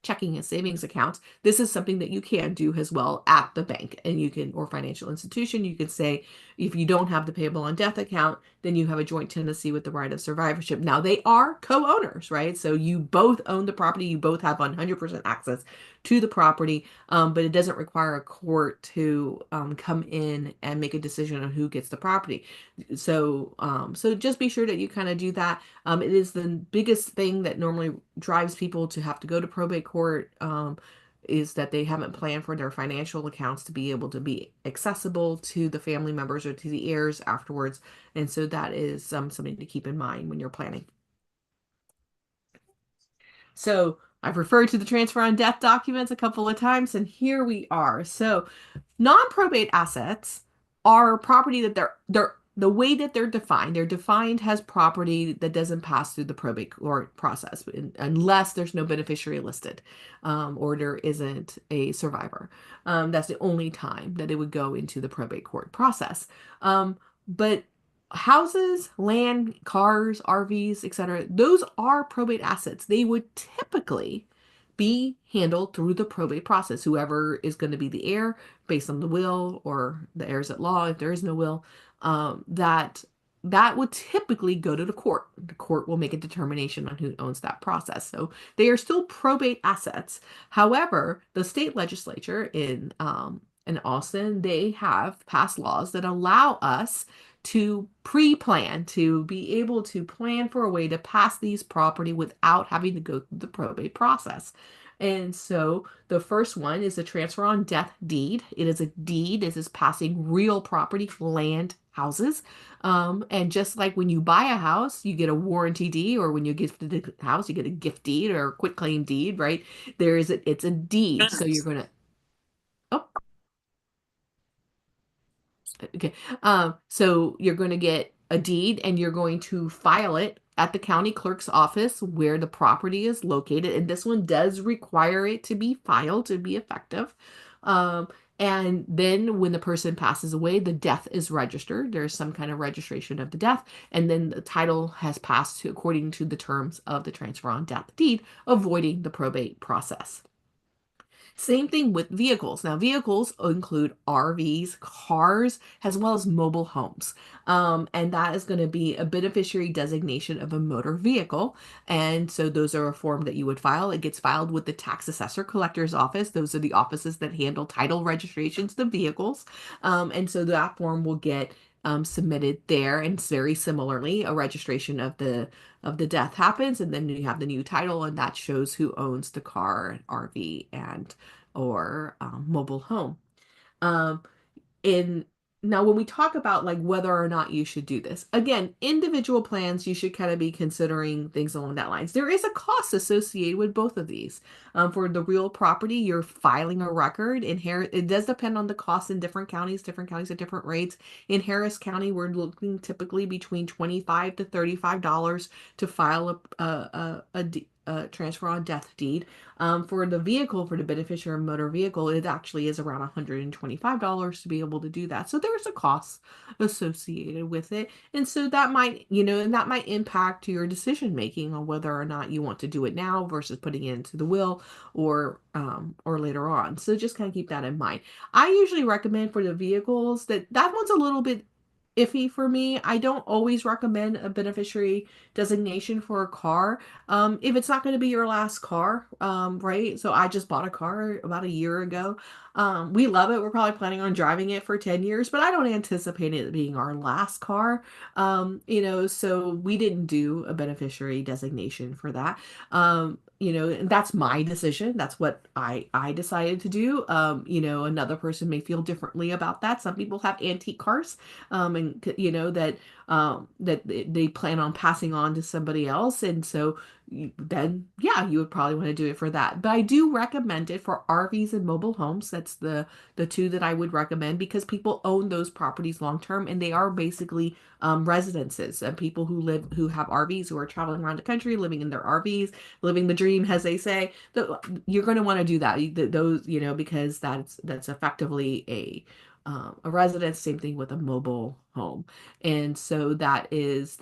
checking and savings accounts, this is something that you can do as well at the bank, and you can, or financial institution, you could say, if you don't have the payable on death account, then you have a joint tenancy with the right of survivorship. Now they are co-owners, right? So you both own the property, you both have 100% access to the property, but it doesn't require a court to come in and make a decision on who gets the property. So just be sure that you kind of do that. It is the biggest thing that normally drives people to have to go to probate court. Is that they haven't planned for their financial accounts to be able to be accessible to the family members or to the heirs afterwards. And so that is something to keep in mind when you're planning. So I've referred to the transfer on death documents a couple of times, and here we are. So non-probate assets are property that they're the way that they're defined as property that doesn't pass through the probate court process unless there's no beneficiary listed, or there isn't a survivor. That's the only time that it would go into the probate court process. But houses, land, cars, RVs, etc., those are probate assets. They would typically be handled through the probate process. Whoever is going to be the heir based on the will or the heirs at law, if there is no will, that would typically go to the court. The court will make a determination on who owns that process. So they are still probate assets. However, the state legislature in Austin, they have passed laws that allow us to pre-plan, to be able to plan for a way to pass these property without having to go through the probate process. And so the first one is a transfer on death deed. It is a deed. This is passing real property, land, houses. And just like when you buy a house, you get a warranty deed, or when you gift the house, you get a gift deed or a quitclaim deed, right? It's a deed. So you're gonna, oh, okay. So you're going to get a deed and you're going to file it at the county clerk's office where the property is located. And this one does require it to be filed to be effective. Um, and then when the person passes away, the death is registered. There's some kind of registration of the death. And then the title has passed to, according to the terms of the transfer on death deed, avoiding the probate process. Same thing with vehicles. Now, vehicles include RVs, cars, as well as mobile homes. And that is going to be a beneficiary designation of a motor vehicle. And so those are a form that you would file. It gets filed with the tax assessor collector's office. Those are the offices that handle title registrations to vehicles. And so that form will get submitted there, and very similarly a registration of the death happens, and then you have the new title, and that shows who owns the car, RV, and or mobile home. Um, in Now when we talk about like whether or not you should do this, again, individual plans, you should kind of be considering things along that lines. There is a cost associated with both of these. For the real property, you're filing a record. It does depend on the cost in different counties. Different counties at different rates. In Harris County, we're looking typically between $25 to $35 to file a transfer on death deed. For the vehicle, for the beneficiary motor vehicle, it actually is around $125 to be able to do that. So there's a cost associated with it. And so that might, and that might impact your decision making on whether or not you want to do it now versus putting it into the will or later on. So just kind of keep that in mind. I usually recommend for the vehicles that one's a little bit iffy for me. I don't always recommend a beneficiary designation for a car. If it's not going to be your last car, right? So I just bought a car about a year ago. We love it. We're probably planning on driving it for 10 years, but I don't anticipate it being our last car. So we didn't do a beneficiary designation for that. And that's my decision. That's what I decided to do. Another person may feel differently about that. Some people have antique cars, and that they plan on passing on to somebody else, and so then yeah, you would probably want to do it for that. But I do recommend it for RVs and mobile homes. That's the two that I would recommend, because people own those properties long term, and they are basically residences, and people who have RVs, who are traveling around the country living in their RVs, living the dream, as they say. You're going to want to do that. Those, because that's effectively a residence. Same thing with a mobile home. And so that is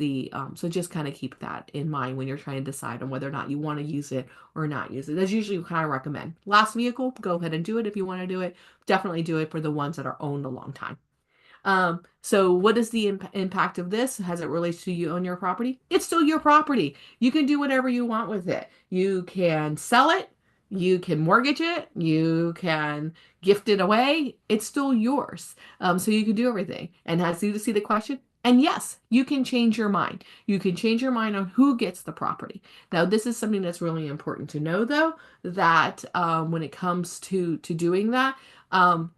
so just kind of keep that in mind when you're trying to decide on whether or not you want to use it or not use it. That's usually what I recommend. Last vehicle, go ahead and do it if you want to do it. Definitely do it for the ones that are owned a long time. So what is the impact of this as it relates to you own your property? It's still your property. You can do whatever you want with it. You can sell it. You can mortgage it, you can gift it away. It's still yours. So you can do everything. And as you see the question, and yes, you can change your mind. You can change your mind on who gets the property. Now, this is something that's really important to know, though, that when it comes to doing that, um,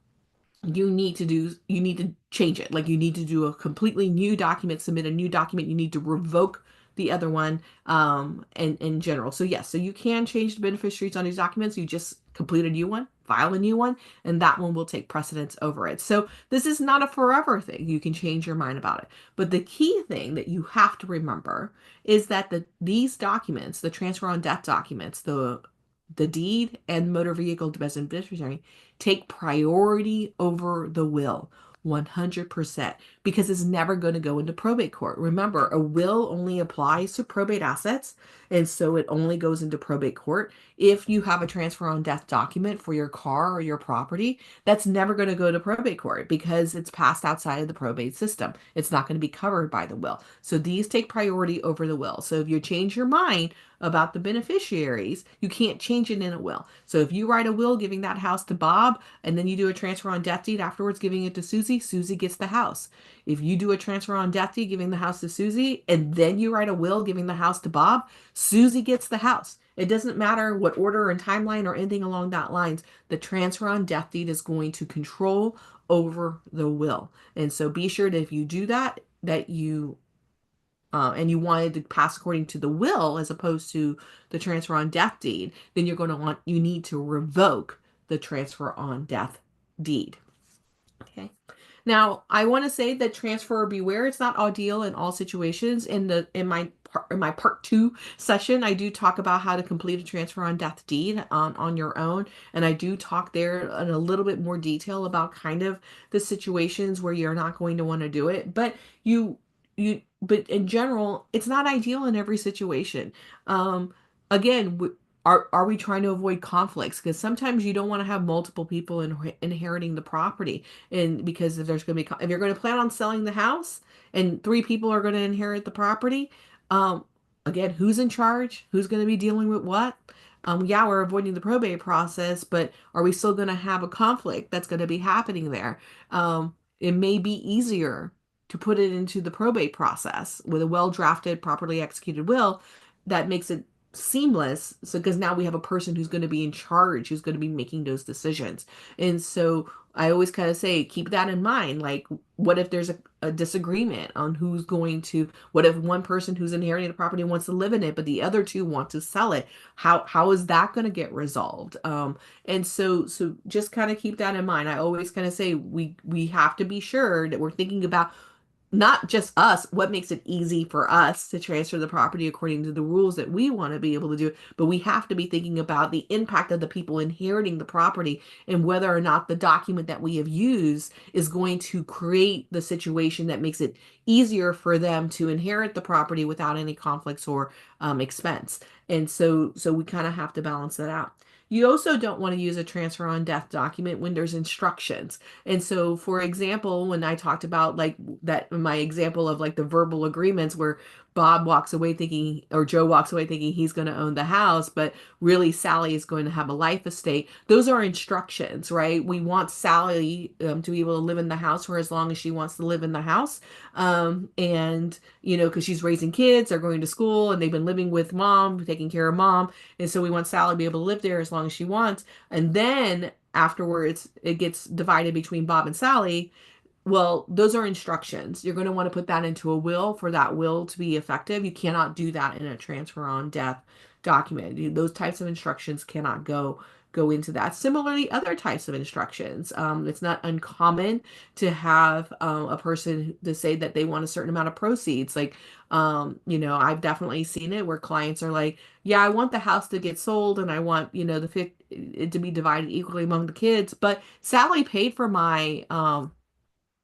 you need to change it. Like you need to do a completely new document, submit a new document. You need to revoke the other one, and in general. So yes, so you can change the beneficiaries on these documents. You just complete a new one, file a new one, and that one will take precedence over it. So this is not a forever thing. You can change your mind about it. But the key thing that you have to remember is that these documents, the transfer on death documents, the deed and motor vehicle beneficiary, take priority over the will. 100%, because it's never going to go into probate court. Remember, a will only applies to probate assets, and so it only goes into probate court. If you have a transfer on death document for your car or your property, that's never going to go to probate court because it's passed outside of the probate system. It's not going to be covered by the will. So these take priority over the will. So if you change your mind about the beneficiaries, you can't change it in a will. So if you write a will giving that house to Bob, and then you do a transfer on death deed afterwards giving it to Susie, Susie gets the house. If you do a transfer on death deed giving the house to Susie, and then you write a will giving the house to Bob, Susie gets the house. It doesn't matter what order and timeline or anything along that lines. The transfer on death deed is going to control over the will. And so be sure that if you do that, that you and you wanted to pass according to the will as opposed to the transfer on death deed, then you need to revoke the transfer on death deed. Okay. Now, I want to say that transfer beware. It's not ideal in all situations. In my part 2 session, I do talk about how to complete a transfer on death deed on your own, and I do talk there in a little bit more detail about kind of the situations where you're not going to want to do it. But but in general, it's not ideal in every situation. Again, are we trying to avoid conflicts? Because sometimes you don't want to have multiple people inheriting the property, and because if there's going to be if you're going to plan on selling the house and 3 people are going to inherit the property, um, again, who's in charge? Who's going to be dealing with what? Yeah, we're avoiding the probate process, but are we still going to have a conflict that's going to be happening there? It may be easier to put it into the probate process with a well-drafted, properly executed will that makes it seamless. So, because now we have a person who's going to be in charge, who's going to be making those decisions. And so I always kind of say, keep that in mind. Like, what if there's a disagreement on what if one person who's inheriting the property wants to live in it, but the other 2 want to sell it? How is that going to get resolved? And so just kind of keep that in mind. I always kind of say we have to be sure that we're thinking about not just us, what makes it easy for us to transfer the property according to the rules that we want to be able to do, but we have to be thinking about the impact of the people inheriting the property and whether or not the document that we have used is going to create the situation that makes it easier for them to inherit the property without any conflicts or expense. And so we kind of have to balance that out. You also don't want to use a transfer on death document when there's instructions. And so, for example, when I talked about like that, my example of like the verbal agreements where Bob walks away thinking, or Joe walks away thinking he's going to own the house, but really Sally is going to have a life estate. Those are instructions, right? We want Sally to be able to live in the house for as long as she wants to live in the house. And, because she's raising kids, they're going to school, and they've been living with mom, taking care of mom. And so we want Sally to be able to live there as long as she wants. And then afterwards, it gets divided between Bob and Sally. Well, those are instructions. You're going to want to put that into a will for that will to be effective. You cannot do that in a transfer on death document. Those types of instructions cannot go into that. Similarly, other types of instructions. It's not uncommon to have a person to say that they want a certain amount of proceeds. Like, I've definitely seen it where clients are like, yeah, I want the house to get sold and I want, it to be divided equally among the kids. But Sally paid for my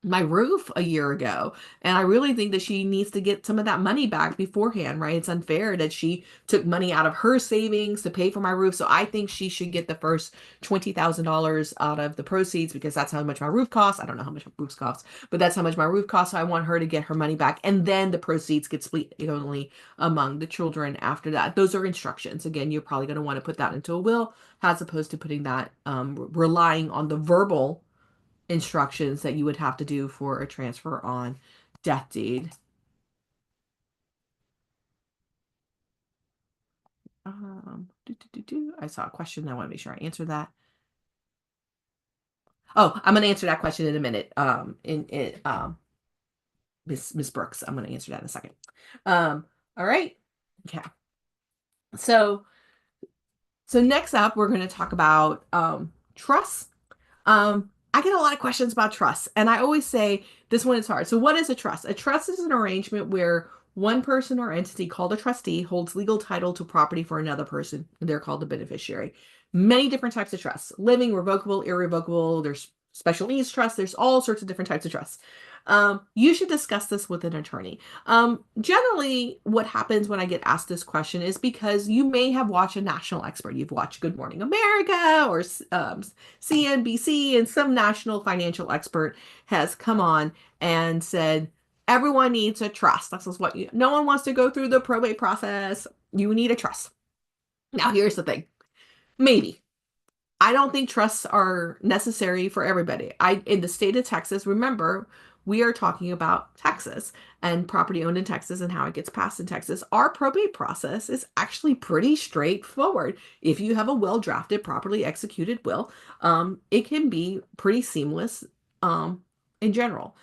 my roof a year ago. And I really think that she needs to get some of that money back beforehand, right? It's unfair that she took money out of her savings to pay for my roof. So I think she should get the first $20,000 out of the proceeds because that's how much my roof costs. I don't know how much my roofs cost, but that's how much my roof costs. So I want her to get her money back. And then the proceeds get split evenly among the children after that. Those are instructions. Again, you're probably going to want to put that into a will as opposed to putting that, relying on the verbal instructions that you would have to do for a transfer on death deed. I saw a question. I want to make sure I answer that. Oh, I'm going to answer that question in a minute. Miss Brooks, I'm going to answer that in a second. All right. Okay. So next up, we're going to talk about trust. I get a lot of questions about trust, and I always say this one is hard. So what is a trust? A trust is an arrangement where one person or entity called a trustee holds legal title to property for another person, and they're called the beneficiary. Many different types of trusts: living, revocable, irrevocable. There's special needs trust. There's all sorts of different types of trusts. You should discuss this with an attorney. Generally, what happens when I get asked this question is because you may have watched a national expert. You've watched Good Morning America or CNBC, and some national financial expert has come on and said, everyone needs a trust. This is what no one wants to go through the probate process. You need a trust. Now, here's the thing. Maybe. I don't think trusts are necessary for everybody. In the state of Texas, remember, we are talking about Texas and property owned in Texas and how it gets passed in Texas. Our probate process is actually pretty straightforward. If you have a well-drafted, properly executed will, it can be pretty seamless in general.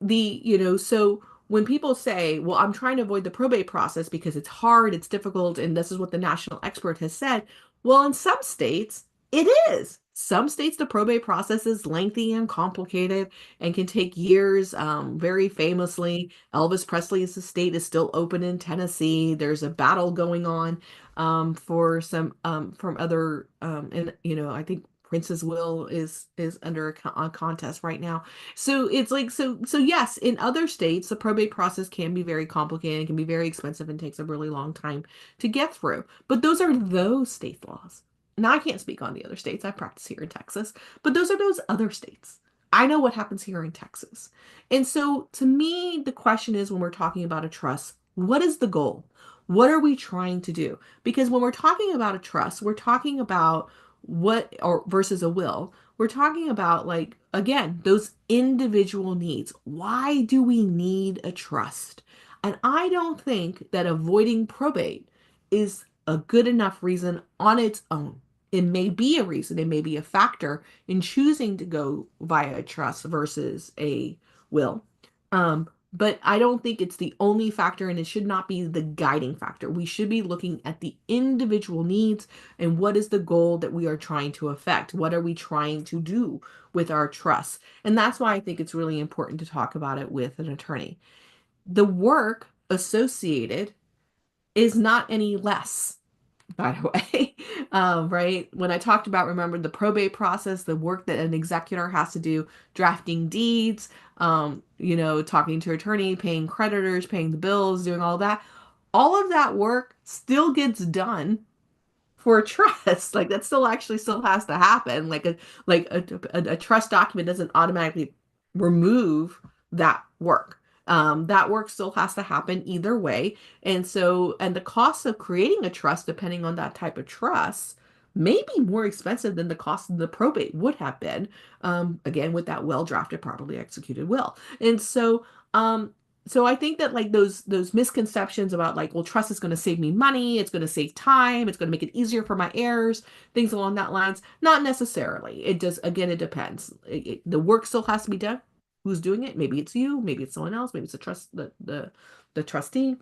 So when people say, well, I'm trying to avoid the probate process because it's hard, it's difficult, and this is what the national expert has said. Well, in some states, it is. Some states, the probate process is lengthy and complicated and can take years. Very famously, Elvis Presley's estate is still open in Tennessee. There's a battle going on for some from other, and I think Prince's will is under a contest right now. So it's like, so yes, in other states, the probate process can be very complicated, can be very expensive, and takes a really long time to get through. But those are those state laws. Now, I can't speak on the other states. I practice here in Texas, but those are those other states. I know what happens here in Texas. And so to me, the question is, when we're talking about a trust, what is the goal? What are we trying to do? Because when we're talking about a trust, we're talking about versus a will, we're talking about, like, again, those individual needs. Why do we need a trust? And I don't think that avoiding probate is a good enough reason on its own. It may be a reason, it may be a factor in choosing to go via a trust versus a will. But I don't think it's the only factor, and it should not be the guiding factor. We should be looking at the individual needs and what is the goal that we are trying to affect? What are we trying to do with our trust? And that's why I think it's really important to talk about it with an attorney. The work associated is not any less, by the way. Right? When I talked about, remember, the probate process, the work that an executor has to do, drafting deeds, talking to attorney, paying creditors, paying the bills, doing all of that work still gets done for a trust. Like, that still has to happen. A trust document doesn't automatically remove that work. That work still has to happen either way. And the cost of creating a trust, depending on that type of trust, may be more expensive than the cost of the probate would have been, again, with that well-drafted, properly executed will. And so I think that, like, those misconceptions about, like, well, trust is going to save me money, it's going to save time, it's going to make it easier for my heirs, things along that lines, not necessarily. It does, again, it depends. The work still has to be done. Who's doing it? Maybe it's you, maybe it's someone else, maybe it's the trustee.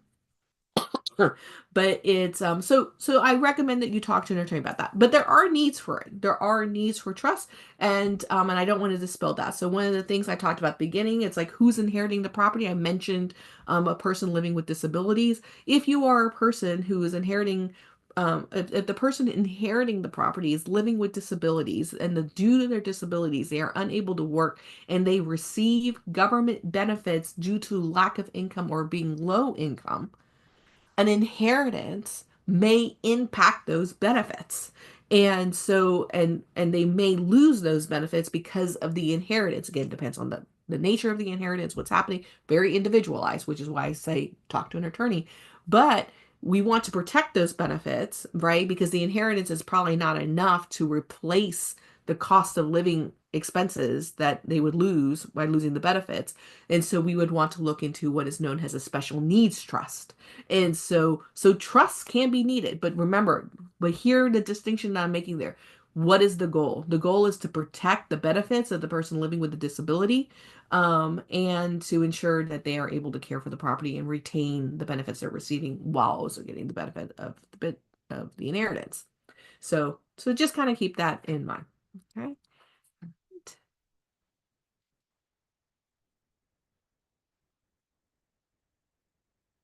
But it's so I recommend that you talk to an attorney about that. But there are needs for it. There are needs for trust, and I don't want to dispel that. So one of the things I talked about at the beginning, it's like, who's inheriting the property. I mentioned a person living with disabilities. If you are a person who is inheriting if the person inheriting the property is living with disabilities and due to their disabilities they are unable to work and they receive government benefits due to lack of income or being low income, an inheritance may impact those benefits. And so and they may lose those benefits because of the inheritance. Again, it depends on the nature of the inheritance, what's happening, very individualized, which is why I say talk to an attorney. But we want to protect those benefits, right? Because the inheritance is probably not enough to replace the cost of living expenses that they would lose by losing the benefits. And so we would want to look into what is known as a special needs trust. And so trust can be needed, but remember, but here the distinction that I'm making there. What is the goal? The goal is to protect the benefits of the person living with a disability, and to ensure that they are able to care for the property and retain the benefits they're receiving while also getting the benefit of the bit of the inheritance. So just kind of keep that in mind. Okay.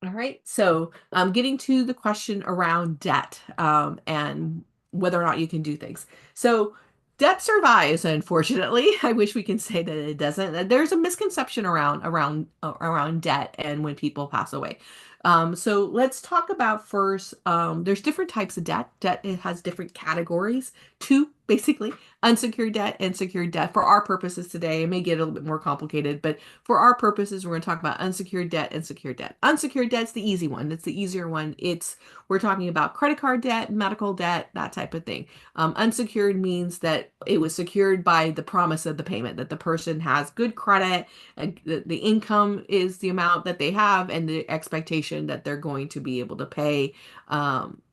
All right. So, getting to the question around debt, and whether or not you can do things. So, debt survives, unfortunately. I wish we can say that it doesn't. There's a misconception around debt and when people pass away. So let's talk about first. There's different types of debt. Debt, it has different categories. Two, basically, unsecured debt and secured debt. For our purposes today, it may get a little bit more complicated, but for our purposes, we're going to talk about unsecured debt and secured debt. Unsecured debt's the easy one. It's the easier one. We're talking about credit card debt, medical debt, that type of thing. Unsecured means that it was secured by the promise of the payment, that the person has good credit, and the income is the amount that they have, and the expectation that they're going to be able to pay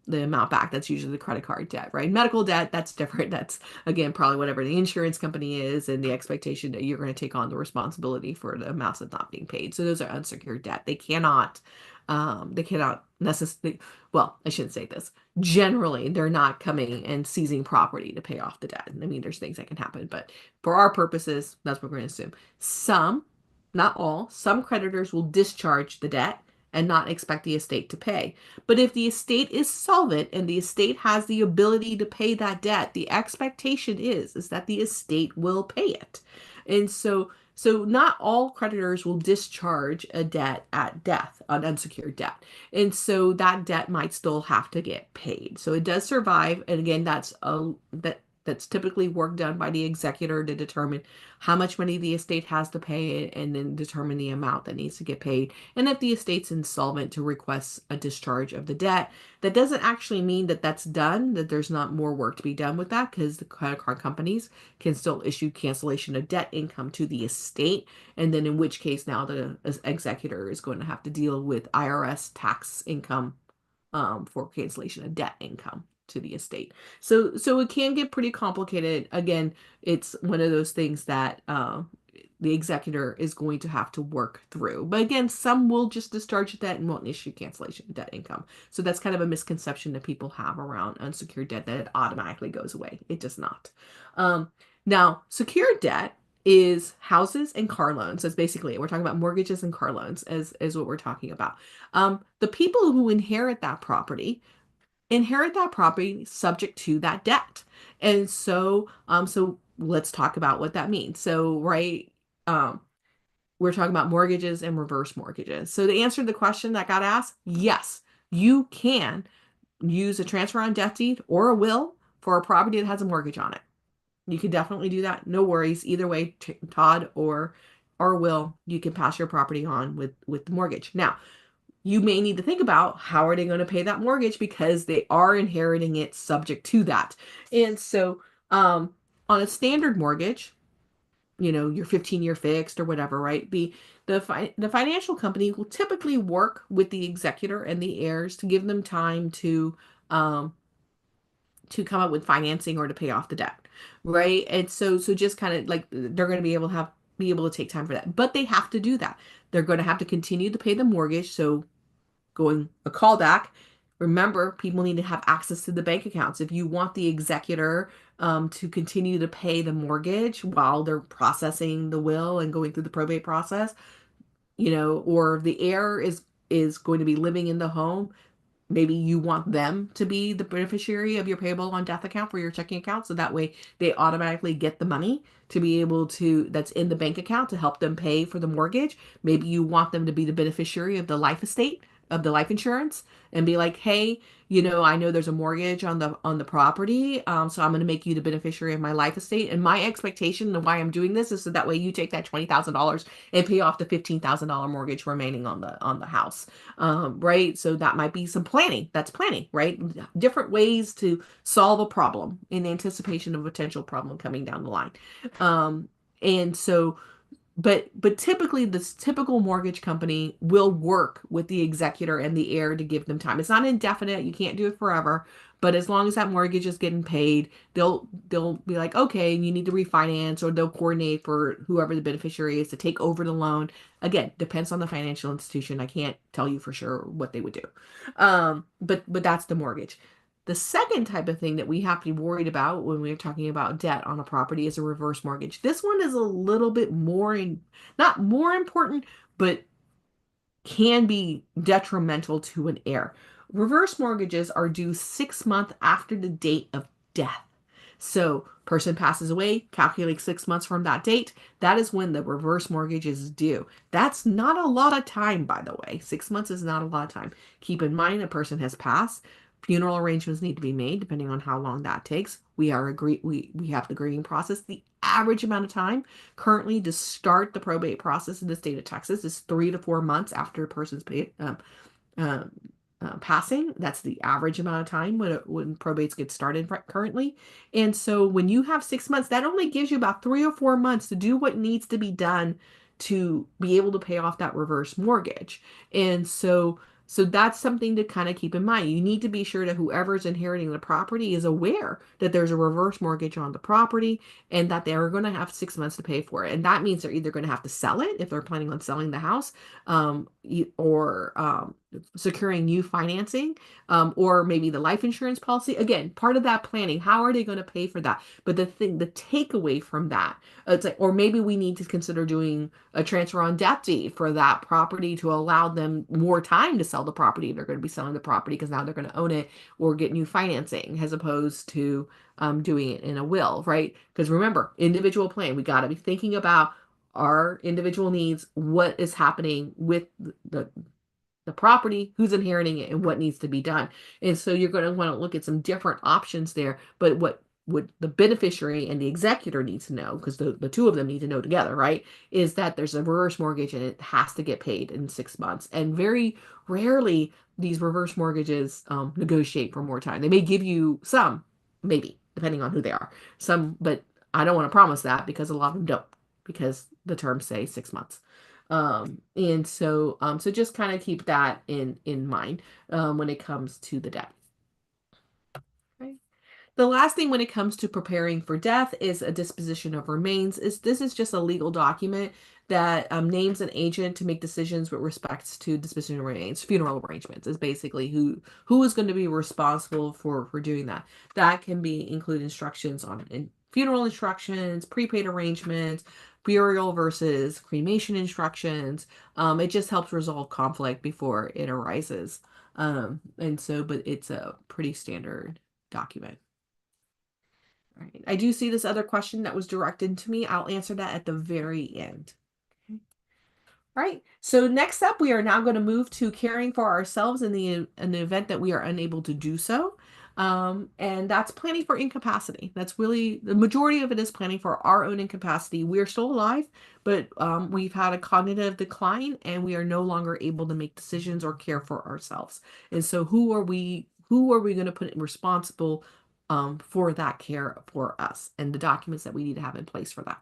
the amount back. That's usually the credit card debt, right? Medical debt, that's different. That's, again, probably whatever the insurance company is and the expectation that you're going to take on the responsibility for the amounts that's not being paid. So those are unsecured debt. They cannot necessarily, well, I shouldn't say this. Generally, they're not coming and seizing property to pay off the debt. I mean, there's things that can happen, but for our purposes, that's what we're going to assume. Some, not all, some creditors will discharge the debt and not expect the estate to pay. But if the estate is solvent and the estate has the ability to pay that debt, the expectation is that the estate will pay it. And so not all creditors will discharge a debt at death, an unsecured debt. And so that debt might still have to get paid. So it does survive. And again, that's typically work done by the executor to determine how much money the estate has to pay and then determine the amount that needs to get paid. And if the estate's insolvent, to request a discharge of the debt. That doesn't actually mean that that's done, that there's not more work to be done with that, because the credit card companies can still issue cancellation of debt income to the estate. And then in which case now the executor is going to have to deal with IRS tax income, for cancellation of debt income to the estate. So it can get pretty complicated. Again, it's one of those things that the executor is going to have to work through. But again, some will just discharge debt and won't issue cancellation of debt income. So that's kind of a misconception that people have around unsecured debt, that it automatically goes away. It does not. Now, secured debt is houses and car loans. That's basically it. We're talking about mortgages and car loans as what we're talking about. The people who inherit that property subject to that debt. And so let's talk about what that means. So, right, we're talking about mortgages and reverse mortgages. So to answer the question that got asked, yes, you can use a transfer on death deed or a will for a property that has a mortgage on it. You can definitely do that. No worries. Either way, Todd or Will, you can pass your property on with the mortgage. Now, you may need to think about how are they going to pay that mortgage, because they are inheriting it subject to that. And so on a standard mortgage, your 15-year fixed or whatever, right? The financial company will typically work with the executor and the heirs to give them time to come up with financing or to pay off the debt, right? And so just kind of like they're going to be able to take time for that, but they have to do that. They're going to have to continue to pay the mortgage. So going a callback, remember, people need to have access to the bank accounts. If you want the executor to continue to pay the mortgage while they're processing the will and going through the probate process, or the heir is going to be living in the home, maybe you want them to be the beneficiary of your payable on death account for your checking account. So that way they automatically get the money to be able to, that's in the bank account to help them pay for the mortgage. Maybe you want them to be the beneficiary of the life estate, of the life insurance, and be like, hey, I know there's a mortgage on the property, so I'm going to make you the beneficiary of my life estate. And my expectation and why I'm doing this is so that way you take that $20,000 and pay off the $15,000 mortgage remaining on the house, right? So that might be some planning. That's planning, right? Different ways to solve a problem in anticipation of a potential problem coming down the line. And so but typically this typical mortgage company will work with the executor and the heir to give them time. It's not indefinite. You can't do it forever. But as long as that mortgage is getting paid, they'll be like, okay, you need to refinance, or they'll coordinate for whoever the beneficiary is to take over the loan. Again, depends on the financial institution. I can't tell you for sure what they would do. But that's the mortgage. The second type of thing that we have to be worried about when we're talking about debt on a property is a reverse mortgage. This one is a little bit not more important, but can be detrimental to an heir. Reverse mortgages are due 6 months after the date of death. So, person passes away, calculate 6 months from that date. That is when the reverse mortgage is due. That's not a lot of time, by the way. 6 months is not a lot of time. Keep in mind, a person has passed. Funeral arrangements need to be made, depending on how long that takes. We have the grieving process. The average amount of time currently to start the probate process in the state of Texas is 3 to 4 months after a person's um, passing. That's the average amount of time when probates get started currently. And so when you have 6 months, that only gives you about 3 or 4 months to do what needs to be done to be able to pay off that reverse mortgage. And so that's something to kind of keep in mind. You need to be sure that whoever's inheriting the property is aware that there's a reverse mortgage on the property and that they're going to have 6 months to pay for it. And that means they're either going to have to sell it if they're planning on selling the house, or securing new financing, or maybe the life insurance policy. Again, part of that planning. How are they going to pay for that? But the takeaway from that, it's like, or maybe we need to consider doing a transfer on death deed for that property to allow them more time to sell the property. They're going to be selling the property because now they're going to own it, or get new financing, as opposed to doing it in a will, right? Because remember, individual plan. We got to be thinking about our individual needs, what is happening with the property, who's inheriting it, and what needs to be done. And so you're going to want to look at some different options there. But what would the beneficiary and the executor need to know, because the two of them need to know together, right, is that there's a reverse mortgage and it has to get paid in 6 months. And very rarely these reverse mortgages negotiate for more time. They may give you some, maybe, depending on who they are. Some, but I don't want to promise that, because a lot of them don't, because the terms say 6 months. So just kind of keep that in mind when it comes to the debt. Okay. The last thing when it comes to preparing for death is a disposition of remains. This is just a legal document that names an agent to make decisions with respects to disposition of remains. Funeral arrangements is basically who is going to be responsible for doing that. That can be include instructions on funeral instructions, prepaid arrangements, burial versus cremation instructions. It just helps resolve conflict before it arises. But it's a pretty standard document. All right. I do see this other question that was directed to me. I'll answer that at the very end. Okay. All right. So next up, we are now going to move to caring for ourselves in the event that we are unable to do so. And that's planning for incapacity. That's really the majority of it is planning for our own incapacity. We are still alive, but we've had a cognitive decline and we are no longer able to make decisions or care for ourselves. And so who are we going to put responsible for that care for us, and the documents that we need to have in place for that?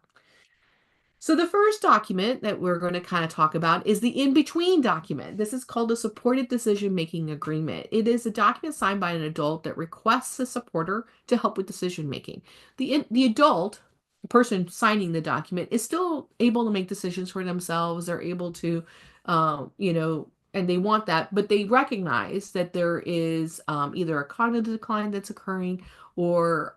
So the first document that we're going to kind of talk about is the in-between document. This is called a supported decision-making agreement. It is a document signed by an adult that requests a supporter to help with decision-making. The adult, the person signing the document, is still able to make decisions for themselves. They're able to, and they want that, but they recognize that there is either a cognitive decline that's occurring, or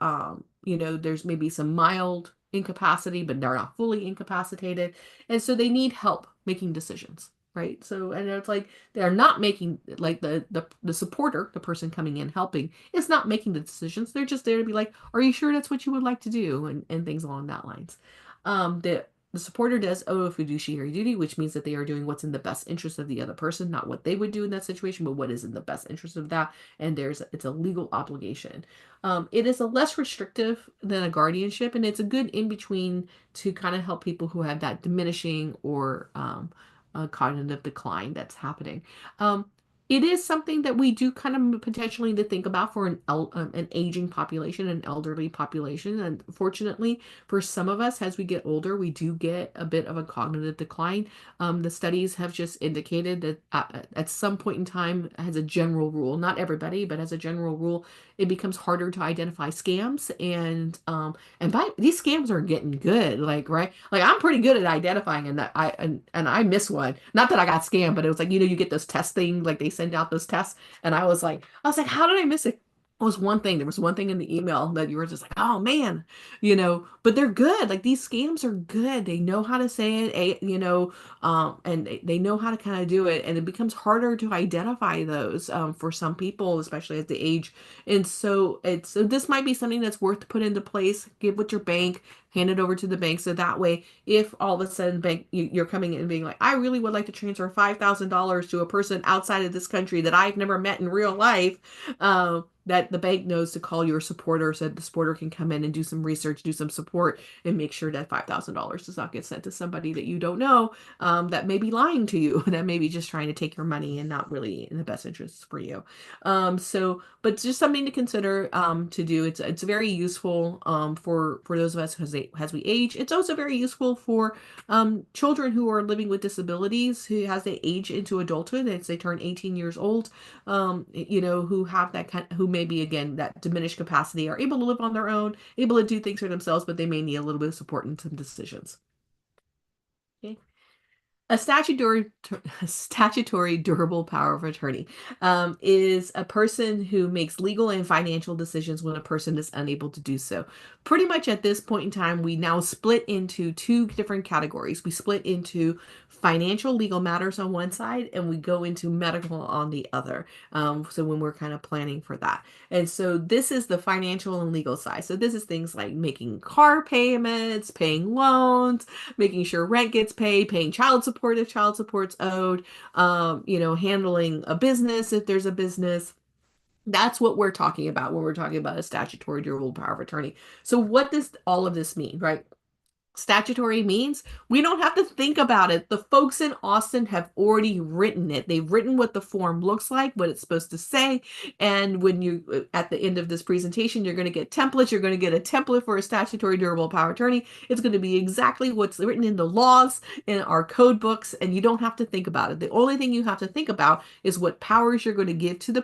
there's maybe some mild incapacity, but they're not fully incapacitated. And so they need help making decisions, right? So, and it's like they're not making, like, the supporter, the person coming in helping, is not making the decisions. They're just there to be like, are you sure that's what you would like to do, and things along that lines. The supporter does owe a fiduciary duty, which means that they are doing what's in the best interest of the other person, not what they would do in that situation, but what is in the best interest of that. And it's a legal obligation. It is a less restrictive than a guardianship, and it's a good in between to kind of help people who have that diminishing or cognitive decline that's happening. Um, it is something that we do kind of potentially need to think about for an aging population, an elderly population. And fortunately, for some of us, as we get older, we do get a bit of a cognitive decline. The studies have just indicated that at some point in time, as a general rule, not everybody, but as a general rule, it becomes harder to identify scams. And by these scams are getting good, like, right, like I'm pretty good at identifying, and that and I miss one. Not that I got scammed, but it was like, you get those test things, like they send out those tests, and I was like, how did I miss it? It was one thing. There was one thing in the email that you were just like, oh man, but they're good. Like, these scams are good. They know how to say it, and they know how to kind of do it. And it becomes harder to identify those for some people, especially at the age. And so this might be something that's worth to put into place. Get with your bank, hand it over to the bank. So that way, if all of a sudden you're coming in and being like, I really would like to transfer $5,000 to a person outside of this country that I've never met in real life, that the bank knows to call your supporter, so that the supporter can come in and do some research, do some support, and make sure that $5,000 does not get sent to somebody that you don't know, that may be lying to you, that may be just trying to take your money and not really in the best interests for you. But it's just something to consider, to do. It's very useful for those of us as we age. It's also very useful for children who are living with disabilities, who as they age into adulthood, as they turn 18 years old, who have who maybe again that diminished capacity, are able to live on their own, able to do things for themselves, but they may need a little bit of support in some decisions. Okay. A statutory durable power of attorney is a person who makes legal and financial decisions when a person is unable to do so. Pretty much at this point in time, we now split into two different categories. We split into financial legal matters on one side, and we go into medical on the other. So when we're kind of planning for that. And so this is the financial and legal side. So this is things like making car payments, paying loans, making sure rent gets paid, paying child support if child support's owed, handling a business if there's a business. That's what we're talking about when we're talking about a statutory durable power of attorney. So what does all of this mean, right? Statutory means we don't have to think about it. The folks in Austin have already written it. They've written what the form looks like, what it's supposed to say. And when at the end of this presentation, you're going to get templates. You're going to get a template for a statutory durable power attorney. It's going to be exactly what's written in the laws, in our code books, and you don't have to think about it. The only thing you have to think about is what powers you're going to give to the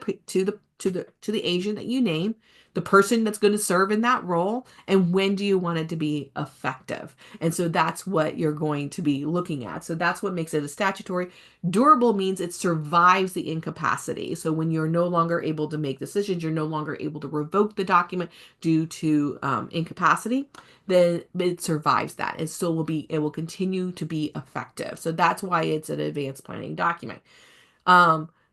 agent that you name, the person that's going to serve in that role, and when do you want it to be effective. And so that's what you're going to be looking at. So that's what makes it a statutory. Durable means it survives the incapacity. So when you're no longer able to make decisions, you're no longer able to revoke the document due to incapacity, then it survives that. It will continue to be effective. So that's why it's an advanced planning document.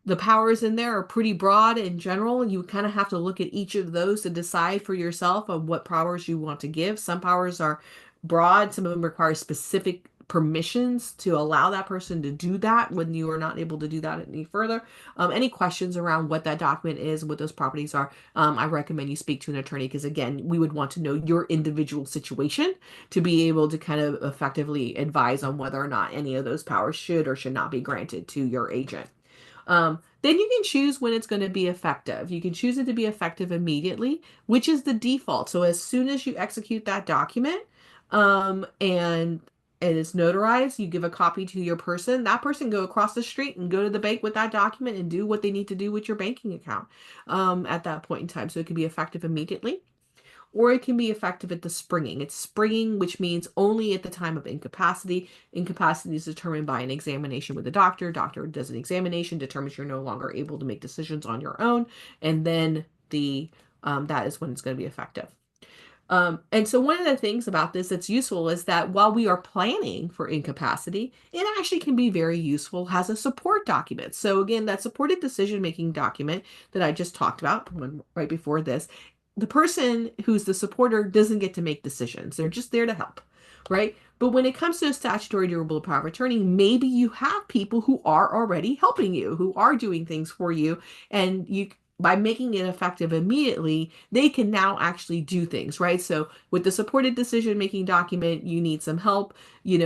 The powers in there are pretty broad in general. You kind of have to look at each of those to decide for yourself on what powers you want to give. Some powers are broad. Some of them require specific permissions to allow that person to do that when you are not able to do that any further. Any questions around what that document is, what those properties are, I recommend you speak to an attorney, because again, we would want to know your individual situation to be able to kind of effectively advise on whether or not any of those powers should or should not be granted to your agent. Then you can choose when it's going to be effective. You can choose it to be effective immediately, which is the default. So as soon as you execute that document, and it's notarized, you give a copy to your person. That person go across the street and go to the bank with that document and do what they need to do with your banking account at that point in time. So it can be effective immediately, or it can be effective at the springing. It's springing, which means only at the time of incapacity. Incapacity is determined by an examination with a doctor. Doctor does an examination, determines you're no longer able to make decisions on your own, and then that is when it's going to be effective. And so one of the things about this that's useful is that while we are planning for incapacity, it actually can be very useful as a support document. So again, that supported decision-making document that I just talked about right before this, the person who's the supporter doesn't get to make decisions. They're just there to help, right? But when it comes to a statutory durable power of attorney, maybe you have people who are already helping you, who are doing things for you, and you by making it effective immediately, they can now actually do things, right? So with the supported decision making document, you need some help. You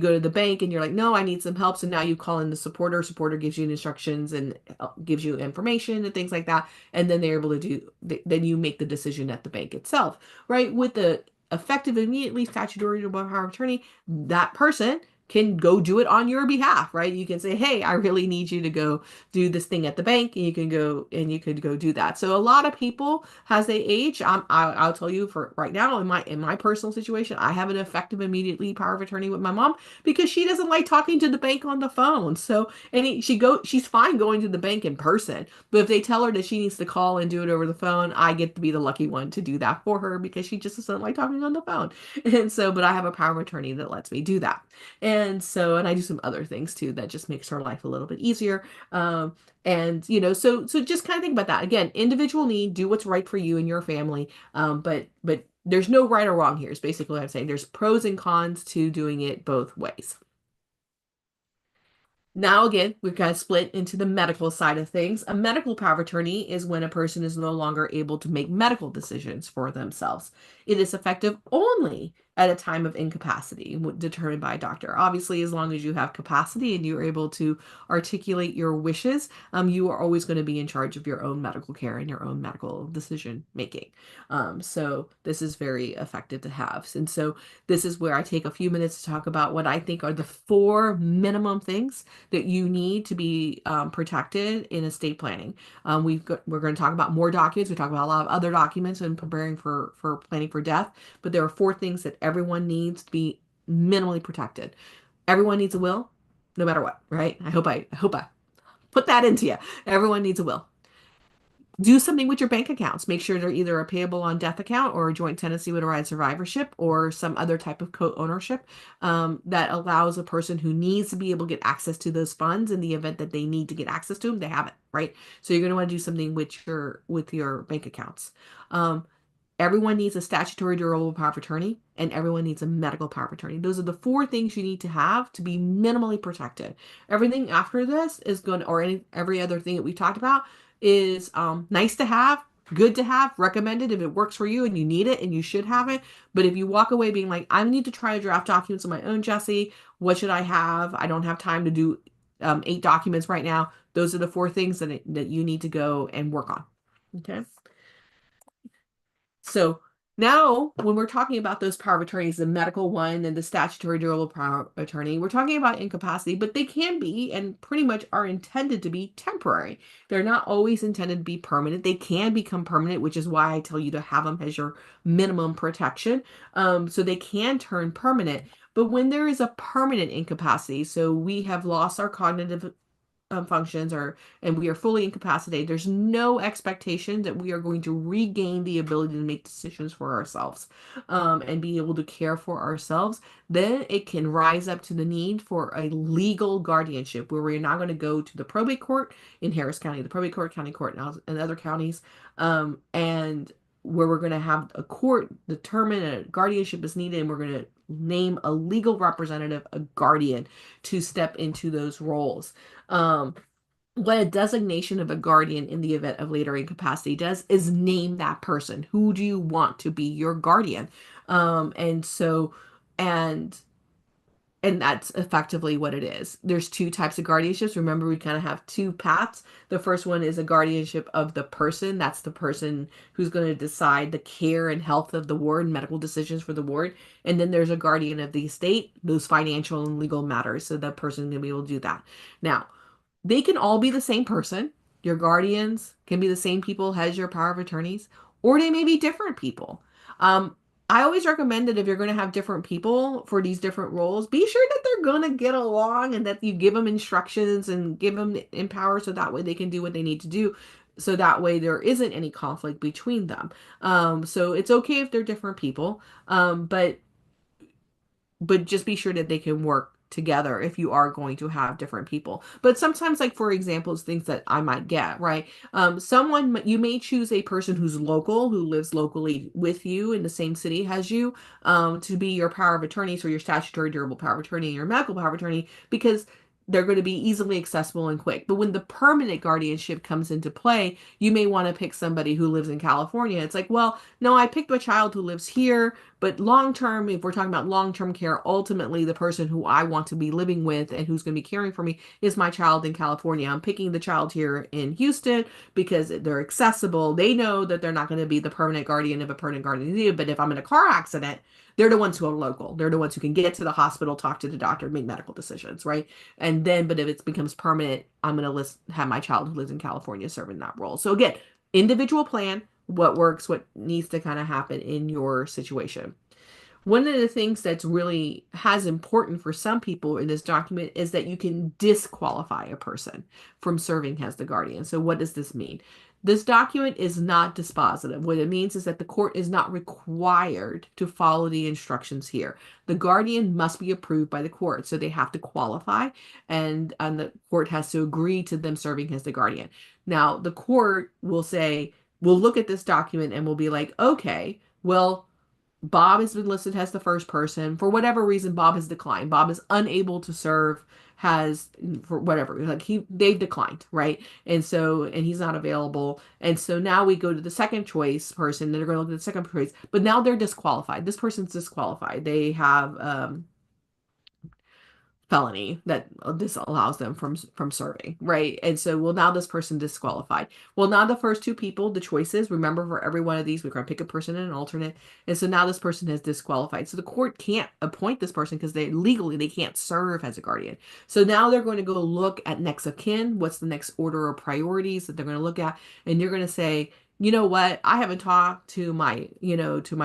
go to the bank and you're like, no, I need some help. So now you call in the supporter. Supporter gives you instructions and gives you information and things like that. And then they're able to then you make the decision at the bank itself, right? With the effective immediately statutory power of attorney, that person can go do it on your behalf, right? You can say, hey, I really need you to go do this thing at the bank, and you could go do that. So a lot of people, as they age, I'll tell you, for right now, in my personal situation, I have an effective immediately power of attorney with my mom because she doesn't like talking to the bank on the phone. So she's fine going to the bank in person, but if they tell her that she needs to call and do it over the phone, I get to be the lucky one to do that for her because she just doesn't like talking on the phone. And so, but I have a power of attorney that lets me do that. And I do some other things too that just makes her life a little bit easier. So just kind of think about that. Again, individual need, do what's right for you and your family. But there's no right or wrong here. Is basically what I'm saying. There's pros and cons to doing it both ways. Now, again, we've kind of split into the medical side of things. A medical power of attorney is when a person is no longer able to make medical decisions for themselves. It is effective only at a time of incapacity determined by a doctor. Obviously, as long as you have capacity and you're able to articulate your wishes, you are always going to be in charge of your own medical care and your own medical decision making. So this is very effective to have. And so this is where I take a few minutes to talk about what I think are the 4 minimum things that you need to be protected in estate planning. We're going to talk about more documents. We talk about a lot of other documents in preparing for planning for death, but there are 4 things that everyone needs to be minimally protected. Everyone needs a will, no matter what, right? I hope I put that into you. Everyone needs a will. Do something with your bank accounts. Make sure they're either a payable on death account or a joint tenancy with a right of survivorship or some other type of co-ownership that allows a person who needs to be able to get access to those funds in the event that they need to get access to them, they have it, right? So you're going to want to do something with your bank accounts. Everyone needs a statutory durable power of attorney, and everyone needs a medical power of attorney. Those are the 4 things you need to have to be minimally protected. Everything after this is going, or every other thing that we talked about is nice to have, good to have, recommended if it works for you and you need it and you should have it. But if you walk away being like, I need to try to draft documents on my own, Jesse, what should I have? I don't have time to do 8 documents right now. Those are the 4 things that you need to go and work on. Okay. So now when we're talking about those power of attorneys, the medical one and the statutory durable power of attorney, we're talking about incapacity, but they can be and pretty much are intended to be temporary. They're not always intended to be permanent. They can become permanent, which is why I tell you to have them as your minimum protection. So they can turn permanent. But when there is a permanent incapacity, so we have lost our cognitive functions and we are fully incapacitated, there's no expectation that we are going to regain the ability to make decisions for ourselves and be able to care for ourselves. Then it can rise up to the need for a legal guardianship where we're not going to go to the probate court in Harris County, the probate court, county court, and other counties, and where we're going to have a court determine a guardianship is needed, and we're going to name a legal representative, a guardian, to step into those roles. What a designation of a guardian in the event of later incapacity does is name that person. Who do you want to be your guardian? And so, and that's effectively what it is. There's 2 types of guardianships. Remember, we kind of have 2 paths. The first one is a guardianship of the person. That's the person who's going to decide the care and health of the ward, medical decisions for the ward. And then there's a guardian of the estate, those financial and legal matters. So that person can be able to do that. Now, they can all be the same person. Your guardians can be the same people as your power of attorneys, or they may be different people. I always recommend that if you're going to have different people for these different roles, be sure that they're going to get along and that you give them instructions and give them in power so that way they can do what they need to do. so that way there isn't any conflict between them. So it's okay if they're different people, but just be sure that they can work together if you are going to have different people. But sometimes, like for example, it's things that I might get, right? Someone, you may choose a person who's local, who lives locally with you in the same city as you, to be your power of attorney, so your statutory durable power of attorney and your medical power of attorney, because they're going to be easily accessible and quick. But when the permanent guardianship comes into play, you may want to pick somebody who lives in California. It's like, well, no, I picked a child who lives here, but long term, if we're talking about long term care, ultimately the person who I want to be living with and who's going to be caring for me is my child in California. I'm picking the child here in Houston because they're accessible. They know that they're not going to be the permanent guardian if a permanent guardian is needed. But if I'm in a car accident, they're the ones who are local. They're the ones who can get to the hospital, talk to the doctor, make medical decisions, right? And then, but if it becomes permanent, I'm going to have my child who lives in California serving that role. So again, individual plan, what works, what needs to kind of happen in your situation. One of the things that's really has important for some people in this document is that you can disqualify a person from serving as the guardian. So what does this mean? This document is not dispositive. What it means is that the court is not required to follow the instructions here. The guardian must be approved by the court, so they have to qualify, and the court has to agree to them serving as the guardian. Now, the court will say, we'll look at this document and we'll be like, okay, well, Bob has been listed as the first person. For whatever reason, Bob has declined. Bob is unable to serve, has for whatever, like they've declined, right? And he's not available. And so now we go to the second choice person, they're going to look at the second choice, but now they're disqualified. This person's disqualified. They have felony that disallows them from serving, right? And so, well, now this person disqualified. Well, now the first two people, the choices, remember, for every one of these we're going to pick a person and an alternate, and so now this person is disqualified, so the court can't appoint this person because they can't serve as a guardian. So now they're going to go look at next of kin. What's the next order of priorities that they're going to look at? And you're going to say, you know what, I haven't talked to my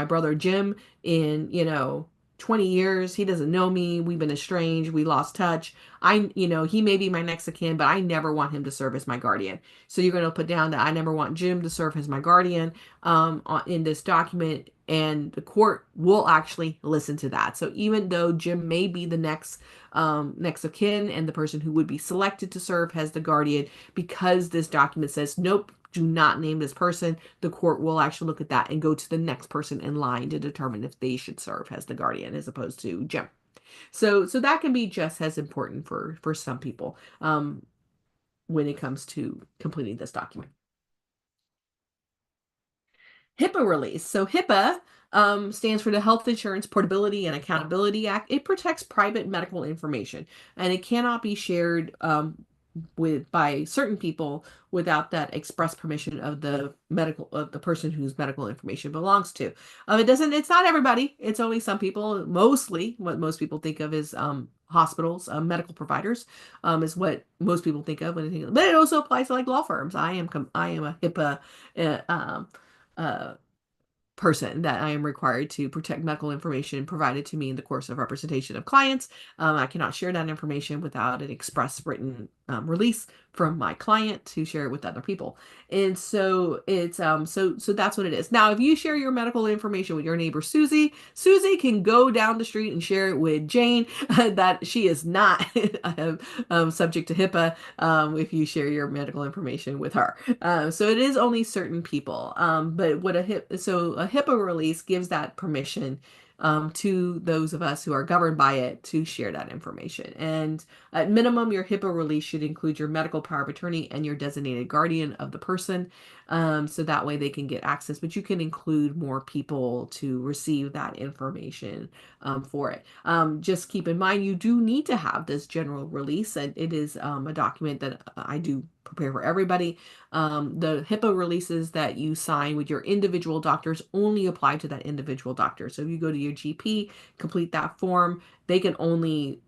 brother Jim in 20 years. He doesn't know me. We've been estranged. We lost touch. He may be my next of kin, but I never want him to serve as my guardian. So you're going to put down that I never want Jim to serve as my guardian in this document, and the court will actually listen to that. So even though Jim may be the next of kin and the person who would be selected to serve as the guardian, because this document says, nope, do not name this person, the court will actually look at that and go to the next person in line to determine if they should serve as the guardian as opposed to Jim. So that can be just as important for some people when it comes to completing this document. HIPAA release. So HIPAA stands for the Health Insurance Portability and Accountability Act. It protects private medical information, and it cannot be shared by certain people without that express permission of the person whose medical information belongs to. It's not everybody. It's only some people. Mostly, what most people think of is hospitals, medical providers, is what most people think of when they think of, but it also applies to like law firms. I am a HIPAA person that I am required to protect medical information provided to me in the course of representation of clients. I cannot share that information without an express written release from my client to share it with other people. And so it's so that's what it is. Now, if you share your medical information with your neighbor Susie can go down the street and share it with Jane. That she is not subject to HIPAA if you share your medical information with her. So it is only certain people. But what a HIPAA release gives that permission to those of us who are governed by it to share that information. And at minimum, your HIPAA release should include your medical power of attorney and your designated guardian of the person. So that way they can get access, but you can include more people to receive that information for it. Just keep in mind, you do need to have this general release, and it is a document that I do prepare for everybody. The HIPAA releases that you sign with your individual doctors only apply to that individual doctor. So if you go to your GP, complete that form, they can only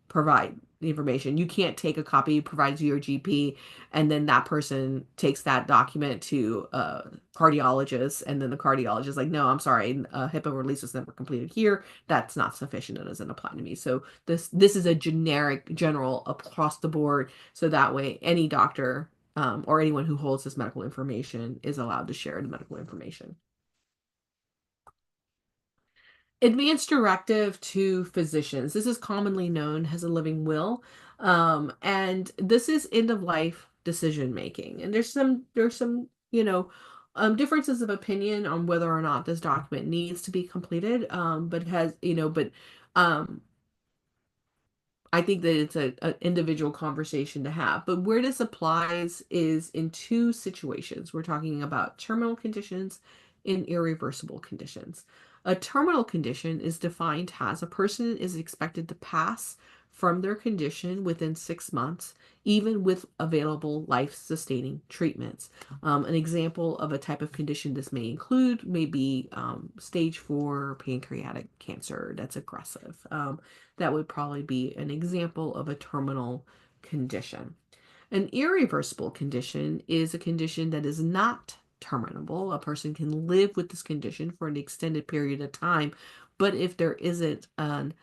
provide the information. You can't take a copy, provide to your GP, and then that person takes that document to a cardiologist, and then the cardiologist is like, no, I'm sorry, HIPAA release was never completed here. That's not sufficient. It doesn't apply to me. So this is a general across the board. So that way any doctor or anyone who holds this medical information is allowed to share the medical information. Advanced directive to physicians. This is commonly known as a living will. And this is end of life decision making. And there's some, differences of opinion on whether or not this document needs to be completed. Um, I think that it's a individual conversation to have. But where this applies is in two situations. We're talking about terminal conditions and irreversible conditions. A terminal condition is defined as a person is expected to pass from their condition within 6 months, even with available life-sustaining treatments. An example of a type of condition this may include may be stage 4 pancreatic cancer that's aggressive. That would probably be an example of a terminal condition. An irreversible condition is a condition that is not terminable. A person can live with this condition for an extended period of time, but if there isn't an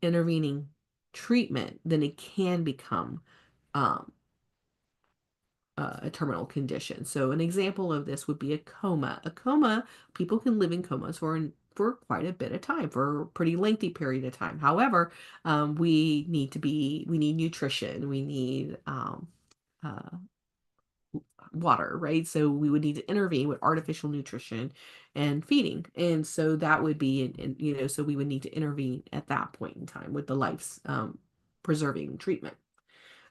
intervening treatment, then it can become um, a terminal condition. So an example of this would be a coma. A coma, people can live in comas for quite a bit of time, for a pretty lengthy period of time. However, we need nutrition, we need uh, water, right? So we would need to intervene with artificial nutrition and feeding. And so that would be, so we would need to intervene at that point in time with the life preserving treatment.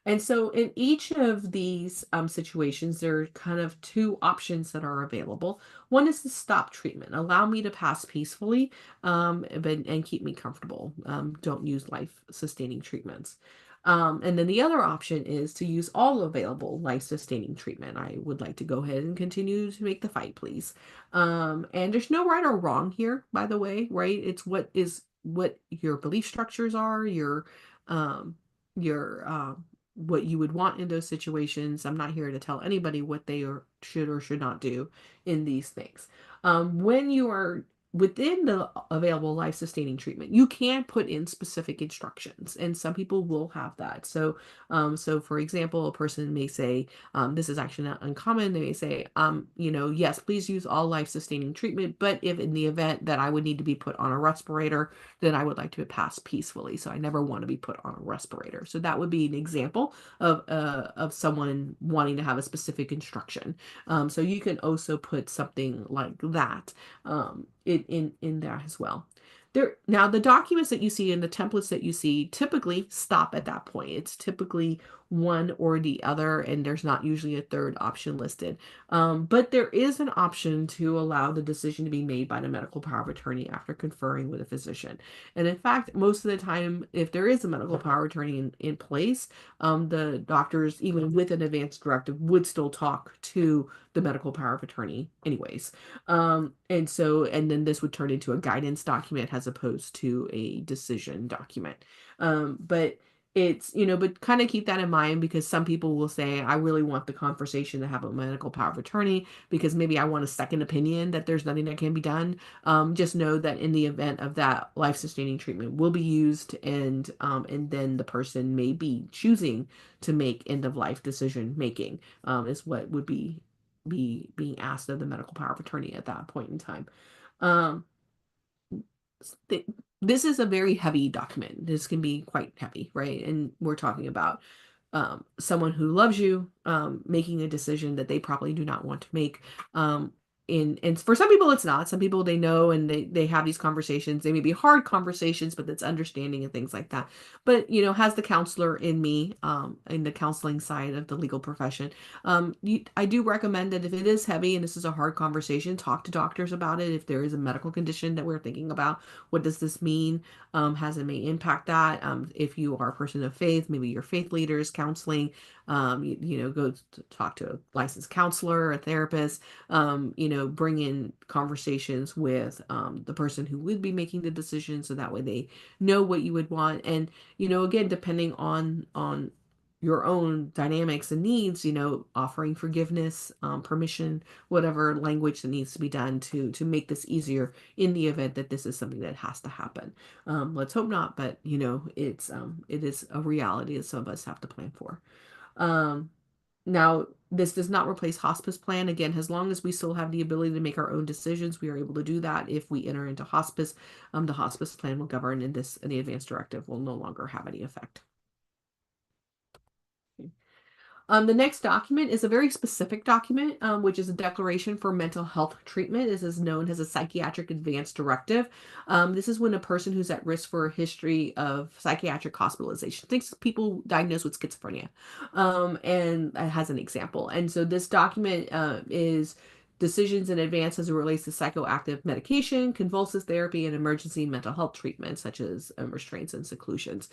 And so in each of these situations, there are kind of two options that are available. One is to stop treatment, allow me to pass peacefully, and keep me comfortable. Don't use life-sustaining treatments. And then the other option is to use all available life-sustaining treatment. I would like to go ahead and continue to make the fight, please. And there's no right or wrong here, by the way, right? It's what your belief structures are, um, your what you would want in those situations. I'm not here to tell anybody what they should or should not do in these things. When you are within the available life-sustaining treatment, you can put in specific instructions, and some people will have that. So for example, a person may say, this is actually not uncommon. They may say, yes, please use all life-sustaining treatment, but if in the event that I would need to be put on a respirator, then I would like to pass peacefully. So I never want to be put on a respirator. So that would be an example of someone wanting to have a specific instruction. So you can also put something like that in there as well. Now the documents that you see and the templates that you see typically stop at that point. It's typically one or the other, and there's not usually a third option listed. But there is an option to allow the decision to be made by the medical power of attorney after conferring with a physician. And in fact, most of the time, if there is a medical power of attorney in place, the doctors, even with an advanced directive, would still talk to the medical power of attorney anyways. And then this would turn into a guidance document as opposed to a decision document. But but kind of keep that in mind, because some people will say, I really want the conversation to have a medical power of attorney because maybe I want a second opinion that there's nothing that can be done. Just know that in the event of that, life-sustaining treatment will be used, and then the person may be choosing to make end-of-life decision making, is what would be being asked of the medical power of attorney at that point in time. Um, this is a very heavy document. This can be quite heavy, right? And we're talking about someone who loves you making a decision that they probably do not want to make. And for some people it's not. Some people, they know, and they have these conversations. They may be hard conversations, but it's understanding and things like that. But has the counselor in me, in the counseling side of the legal profession, I do recommend that if it is heavy and this is a hard conversation, talk to doctors about it. If there is a medical condition that we're thinking about, what does this mean? Has it may impact that? If you are a person of faith, maybe your faith leaders, counseling, go to talk to a licensed counselor, a therapist, bring in conversations with the person who would be making the decision, so that way they know what you would want. And again, depending on your own dynamics and needs, offering forgiveness, permission, whatever language that needs to be done to make this easier in the event that this is something that has to happen. Let's hope not, but it is a reality that some of us have to plan for. Um, Now, this does not replace hospice plan. Again, as long as we still have the ability to make our own decisions, we are able to do that. If we enter into hospice, the hospice plan will govern, and the advance directive will no longer have any effect. The next document is a very specific document, which is a declaration for mental health treatment. This is known as a psychiatric advance directive. This is when a person who's at risk for a history of psychiatric hospitalization, thinks people diagnosed with schizophrenia, and has an example. And so this document is decisions in advance as it relates to psychoactive medication, convulsive therapy, and emergency mental health treatment, such as restraints and seclusions.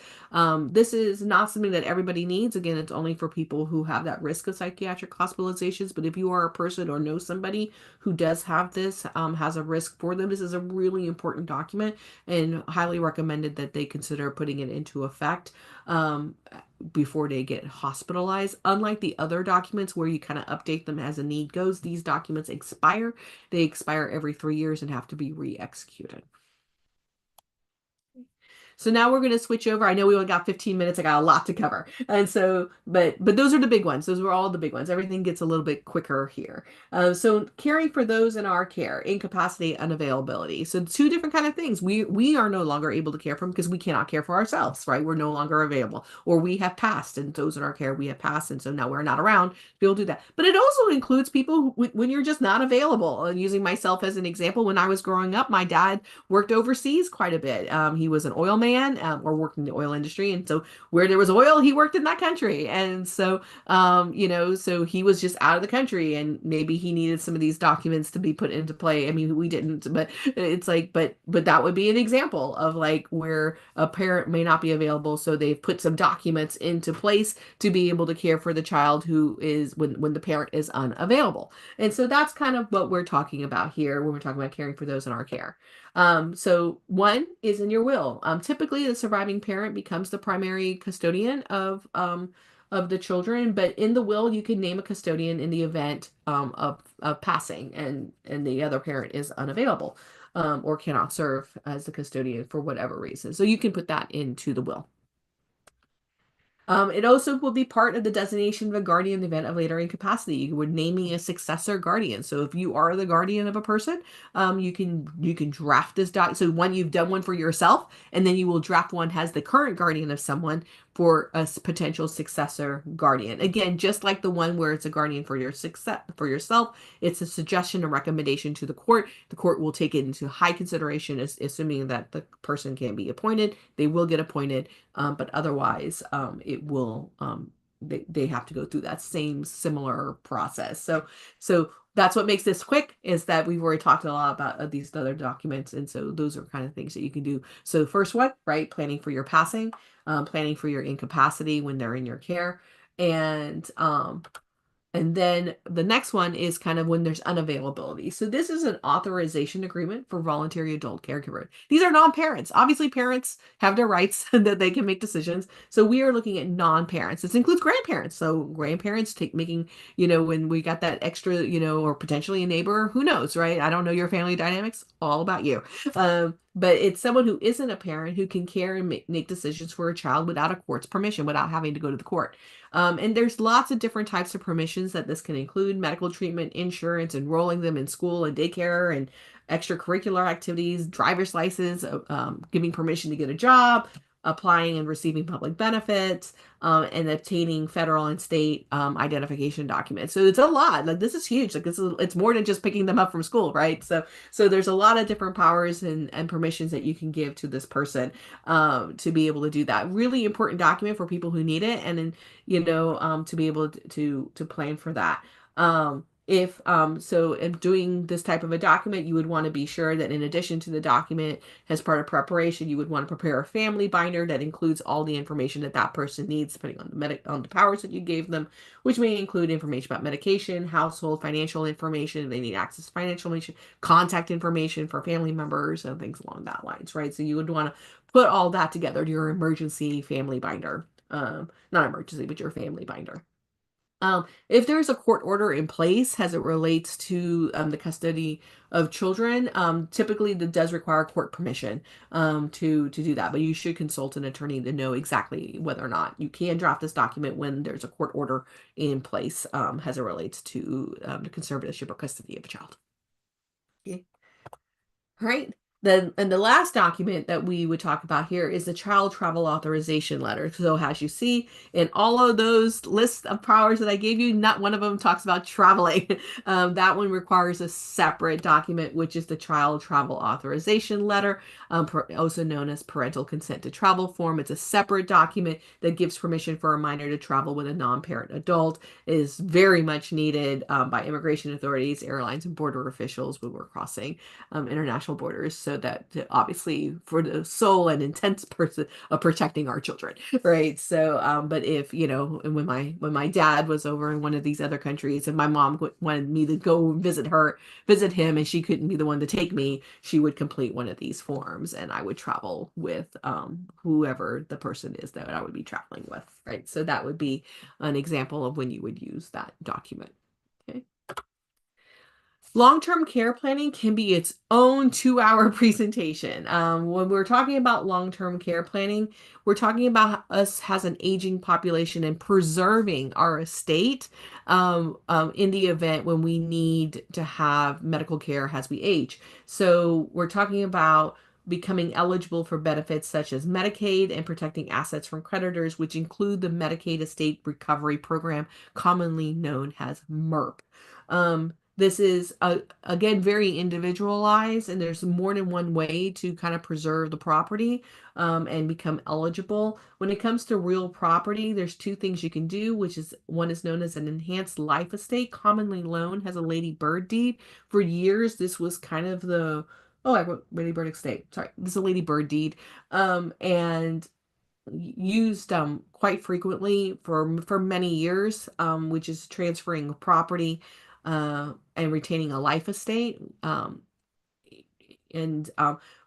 This is not something that everybody needs. Again, it's only for people who have that risk of psychiatric hospitalizations. But if you are a person or know somebody who does have this, has a risk for them, this is a really important document and highly recommended that they consider putting it into effect before they get hospitalized. Unlike the other documents where you kind of update them as a need goes, these documents expire. They expire every 3 years and have to be re-executed. So now we're going to switch over. I know we only got 15 minutes. I got a lot to cover. And so, but those are the big ones. Those were all the big ones. Everything gets a little bit quicker here. So caring for those in our care, incapacity, unavailability. So two different kind of things. We are no longer able to care for them because we cannot care for ourselves, right? We're no longer available, or we have passed, and those in our care, we have passed. And so now we're not around to be able to do that. But it also includes people when you're just not available. And using myself as an example, when I was growing up, my dad worked overseas quite a bit. He was an oil man, or worked in the oil industry. And so where there was oil, he worked in that country. And so, so he was just out of the country, and maybe he needed some of these documents to be put into play. I mean, we didn't, but it's like, but that would be an example of like where a parent may not be available. So they've put some documents into place to be able to care for the child who is when the parent is unavailable. And so that's kind of what we're talking about here when we're talking about caring for those in our care. So one is in your will. Typically, the surviving parent becomes the primary custodian of the children, but in the will, you can name a custodian in the event of passing, and the other parent is unavailable, or cannot serve as the custodian for whatever reason. So you can put that into the will. It also will be part of the designation of a guardian in the event of later incapacity. You would naming a successor guardian. So if you are the guardian of a person, you can draft this doc. So you've done one for yourself, and then you will draft one as the current guardian of someone for a potential successor guardian. Again, just like the one where it's a guardian for your success for yourself, it's a suggestion, a recommendation to the court. The court will take it into high consideration, assuming that the person can be appointed. They will get appointed. But otherwise, it will they have to go through that same similar process. So that's what makes this quick, is that we've already talked a lot about these other documents, and so those are kind of things that you can do. So the first one, right, planning for your passing, planning for your incapacity when they're in your care, and then the next one is kind of when there's unavailability. So this is an authorization agreement for voluntary adult caregiver. These are non-parents. Obviously, parents have their rights that they can make decisions. So we are looking at non-parents. This includes grandparents. So grandparents making, when we got that extra, or potentially a neighbor, who knows, right? I don't know your family dynamics, all about you. But it's someone who isn't a parent who can care and make decisions for a child without a court's permission, without having to go to the court. And there's lots of different types of permissions that this can include: medical treatment, insurance, enrolling them in school and daycare, and extracurricular activities, driver's license, giving permission to get a job, applying and receiving public benefits, and obtaining federal and state identification documents. So it's a lot. Like, this is huge. Like, it's more than just picking them up from school, right? So there's a lot of different powers and permissions that you can give to this person to be able to do that. Really important document for people who need it, and then to be able to plan for that. So in doing this type of a document, you would want to be sure that in addition to the document, as part of preparation, you would want to prepare a family binder that includes all the information that person needs, depending on the powers that you gave them, which may include information about medication, household, financial information, if they need access to financial information, contact information for family members, and things along that lines, right? So you would want to put all that together to your emergency family binder. Not emergency, but your family binder. If there's a court order in place as it relates to the custody of children, typically that does require court permission to do that. But you should consult an attorney to know exactly whether or not you can draft this document when there's a court order in place as it relates to the conservatorship or custody of a child. Okay. All right. Then, and the last document that we would talk about here is the child travel authorization letter. So as you see in all of those lists of powers that I gave you, not one of them talks about traveling. That one requires a separate document, which is the child travel authorization letter, also known as parental consent to travel form. It's a separate document that gives permission for a minor to travel with a non-parent adult. It is very much needed by immigration authorities, airlines, and border officials when we're crossing international borders, so that obviously for the sole and intense person of protecting our children, right? So, but if when my dad was over in one of these other countries, and my mom wanted me to go visit him, and she couldn't be the one to take me, she would complete one of these forms, and I would travel with whoever the person is that I would be traveling with, right? So that would be an example of when you would use that document. Okay. Long-term care planning can be its own 2-hour presentation. When we're talking about long-term care planning, we're talking about us as an aging population and preserving our estate in the event when we need to have medical care as we age. So we're talking about becoming eligible for benefits such as Medicaid and protecting assets from creditors, which include the Medicaid Estate Recovery Program, commonly known as MERP. This is, again, very individualized, and there's more than one way to kind of preserve the property and become eligible. When it comes to real property, there's two things you can do, which is one is known as an enhanced life estate, commonly known as a Lady Bird deed. For years, this was kind of I wrote Lady Bird estate. Sorry, this is a Lady Bird deed. And used quite frequently for many years, which is transferring property and retaining a life estate. And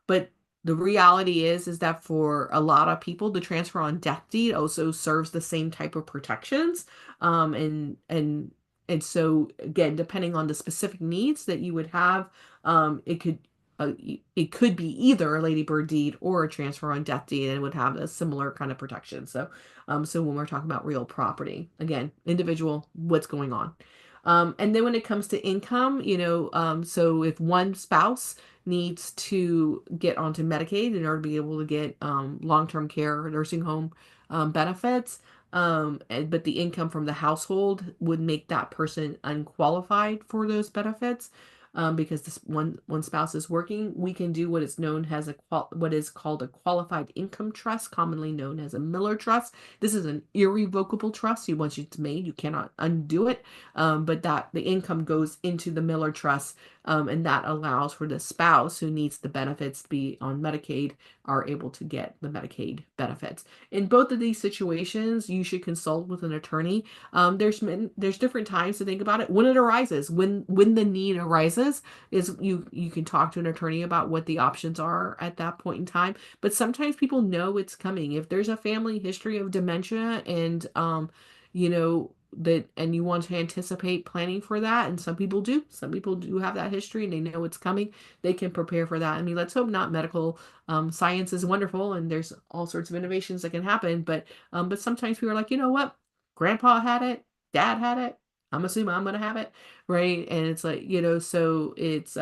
but the reality is that for a lot of people, the transfer on death deed also serves the same type of protections. And so again, depending on the specific needs that you would have, it could be either a ladybird deed or a transfer on death deed, and it would have a similar kind of protection. So when we're talking about real property, again, individual, what's going on. And then when it comes to income, so if one spouse needs to get onto Medicaid in order to be able to get long-term care or nursing home benefits, but the income from the household would make that person unqualified for those benefits. Because this one spouse is working, we can do what is known as what is called a qualified income trust, commonly known as a Miller trust. This is an irrevocable trust. Once it's made, you cannot undo it. But that the income goes into the Miller trust, and that allows for the spouse who needs the benefits to be on Medicaid are able to get the Medicaid benefits. In both of these situations, you should consult with an attorney. There's different times to think about it. When it arises, when the need arises, is you can talk to an attorney about what the options are at that point in time. But sometimes people know it's coming. If there's a family history of dementia and and you want to anticipate planning for that, and some people do have that history and they know it's coming, they can prepare for that. I mean, let's hope not. Medical science is wonderful and there's all sorts of innovations that can happen, but sometimes people are like, you know what, grandpa had it, dad had it, I'm assuming I'm gonna have it, right? And it's like, so it's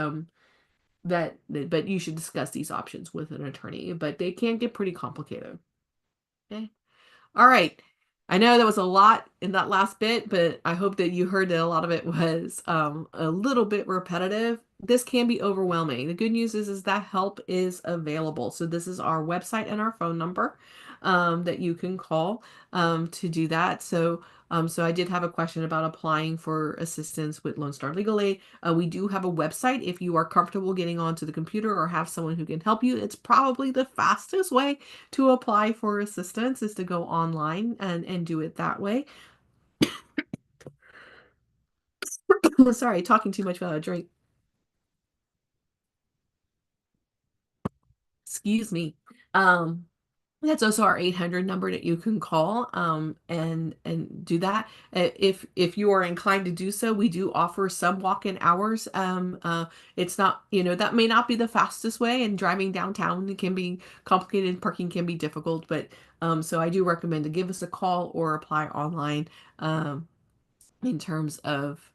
but you should discuss these options with an attorney, but they can get pretty complicated. Okay. All right. I know that was a lot in that last bit, but I hope that you heard that a lot of it was a little bit repetitive. This can be overwhelming. The good news is that help is available. So this is our website and our phone number that you can call to do that. So I did have a question about applying for assistance with Lone Star Legal Aid. We do have a website. If you are comfortable getting onto the computer or have someone who can help you, it's probably the fastest way to apply for assistance is to go online and do it that way. Sorry, talking too much without a drink. Excuse me. That's also our 800 number that you can call, and do that. If you are inclined to do so, we do offer some walk-in hours. It's not, that may not be the fastest way, and driving downtown can be complicated, parking can be difficult, but so I do recommend to give us a call or apply online. Um, in terms of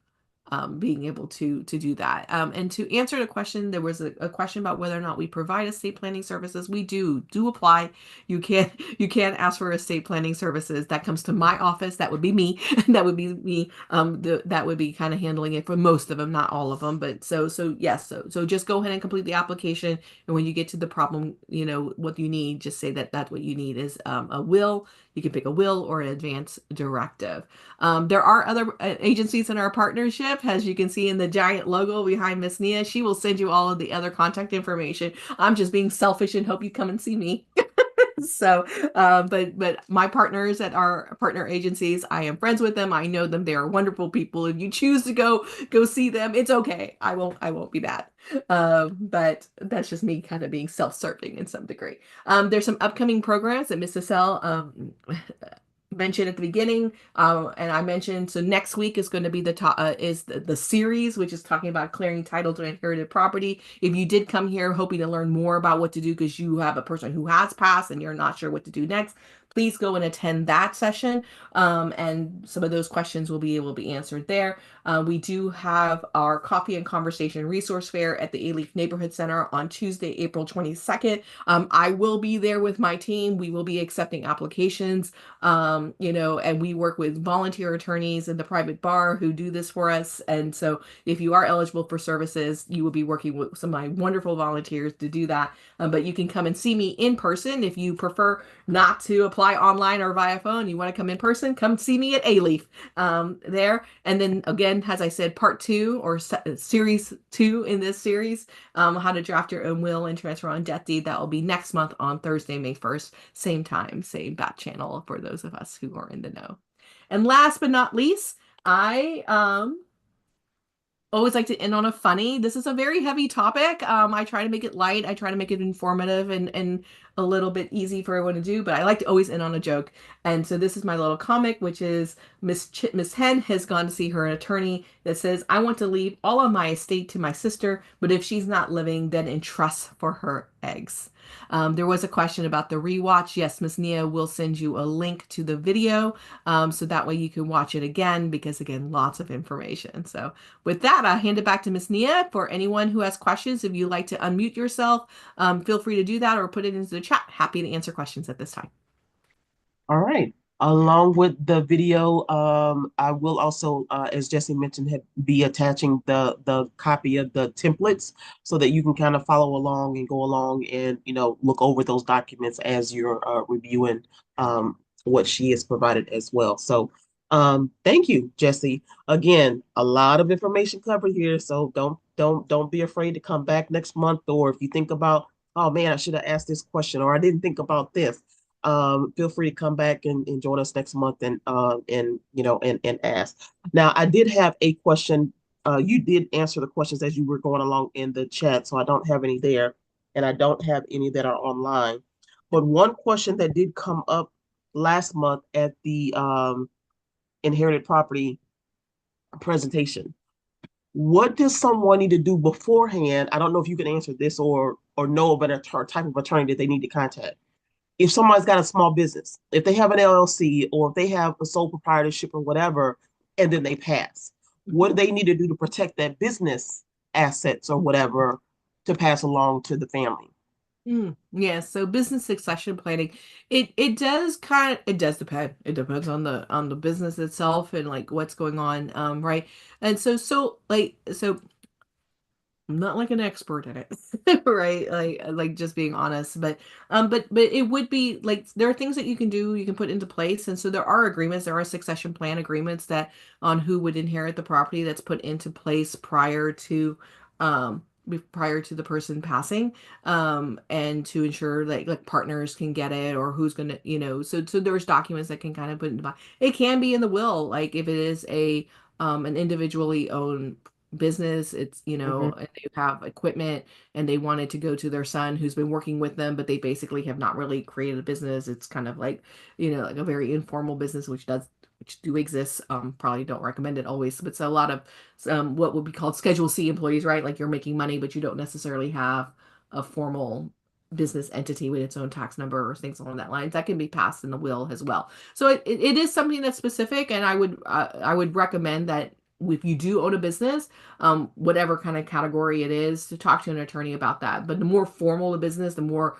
being able to do that. And to answer the question, there was a question about whether or not we provide estate planning services. We do apply. You can ask for estate planning services. That comes to my office. That would be me. That would be me. That would be kind of handling it for most of them, not all of them. But so yes. So just go ahead and complete the application. And when you get to the problem, what you need, just say that that's what you need is a will. You can pick a will or an advance directive. There are other agencies in our partnership, as you can see in the giant logo behind Miss Nia. She will send you all of the other contact information. I'm just being selfish and hope you come and see me. So, but my partners at our partner agencies, I am friends with them. I know them. They are wonderful people. If you choose to go see them, it's okay. I won't be bad. But that's just me kind of being self-serving in some degree. There's some upcoming programs that Mrs. L mentioned at the beginning, and I mentioned, so next week is going to be the series, which is talking about clearing title to inherited property. If you did come here hoping to learn more about what to do because you have a person who has passed and you're not sure what to do next, please go and attend that session, and some of those questions will be able to be answered there. We do have our coffee and conversation resource fair at the A-Leaf Neighborhood Center on Tuesday, April 22nd. I will be there with my team. We will be accepting applications, and we work with volunteer attorneys in the private bar who do this for us. And so if you are eligible for services, you will be working with some of my wonderful volunteers to do that. But you can come and see me in person. If you prefer not to apply online or via phone, you want to come in person, come see me at A-Leaf there. And then again, as I said, part two or series two in this series, how to draft your own will and transfer on death deed. That will be next month on Thursday, May 1st, same time, same bat channel for those of us who are in the know. And last but not least, I always like to end on a funny. This is a very heavy topic. I try to make it light. I try to make it informative and a little bit easy for everyone to do, but I like to always end on a joke. And so this is my little comic, which is Miss Hen has gone to see her attorney that says, I want to leave all of my estate to my sister, but if she's not living, then in trust for her eggs. There was a question about the rewatch. Yes, Miss Nia will send you a link to the video, so that way you can watch it again, because again, lots of information. So with that, I'll hand it back to Miss Nia. For anyone who has questions, if you'd like to unmute yourself, feel free to do that or put it into the chat. Happy to answer questions at this time. All right. Along with the video, I will also, as Jesse mentioned, be attaching the copy of the templates so that you can kind of follow along and go along and look over those documents as you're reviewing what she has provided as well. So thank you, Jesse. Again, a lot of information covered here, so don't be afraid to come back next month, or if you think about, oh man, I should have asked this question, or I didn't think about this, feel free to come back and join us next month and ask. Now, I did have a question. You did answer the questions as you were going along in the chat, so I don't have any there, and I don't have any that are online. But one question that did come up last month at the inherited property presentation: what does someone need to do beforehand? I don't know if you can answer this or know about a type of attorney that they need to contact if someone's got a small business, if they have an LLC or if they have a sole proprietorship or whatever, and then they pass, what do they need to do to protect that business assets or whatever to pass along to the family? Yeah, so business succession planning, it does depend. It depends on the business itself and like what's going on, right? And so I'm not like an expert in it, right? Like just being honest, but it would be like there are things that you can do, you can put into place, and so there are agreements, there are succession plan agreements that on who would inherit the property that's put into place prior to the person passing, and to ensure like partners can get it or who's gonna, so there's documents that can kind of put into it can be in the will, like if it is an individually owned business. It's, Hmm. and they have equipment and they wanted to go to their son who's been working with them, but they basically have not really created a business. It's kind of like, like a very informal business, which do exist. Probably don't recommend it always, but it's a lot of what would be called Schedule C employees, right? Like you're making money, but you don't necessarily have a formal business entity with its own tax number or things along that lines that can be passed in the will as well. So it is something that's specific, and I would recommend that if you do own a business, whatever kind of category it is, to talk to an attorney about that. But the more formal the business, the more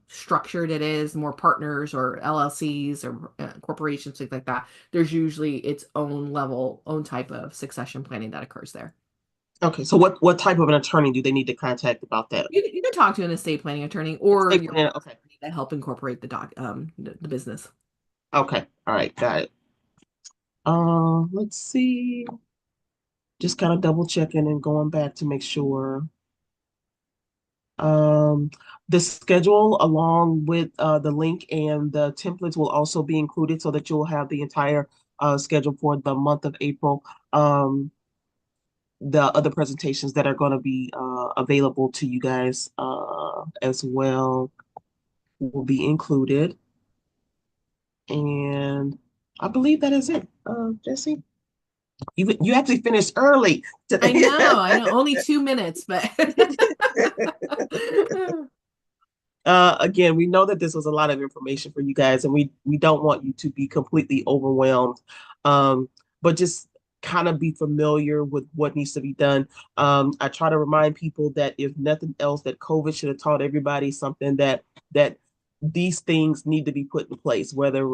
structured it is, the more partners or LLCs or corporations, things like that. There's usually its own level, own type of succession planning that occurs there. Okay, so what type of an attorney do they need to contact about that? You can talk to an estate planning attorney or Estate your planning. Okay. attorney to help incorporate the business. Okay. All right. Got it. Let's see. Just kind of double checking and going back to make sure. Um, the schedule along with the link and the templates will also be included so that you'll have the entire schedule for the month of April. The other presentations that are going to be available to you guys as well will be included. And I believe that is it. Jesse, you actually finished early today. I know, only 2 minutes, but Again, we know that this was a lot of information for you guys, and we don't want you to be completely overwhelmed. Um, but just kind of be familiar with what needs to be done. I try to remind people that if nothing else, that COVID should have taught everybody something that these things need to be put in place, whether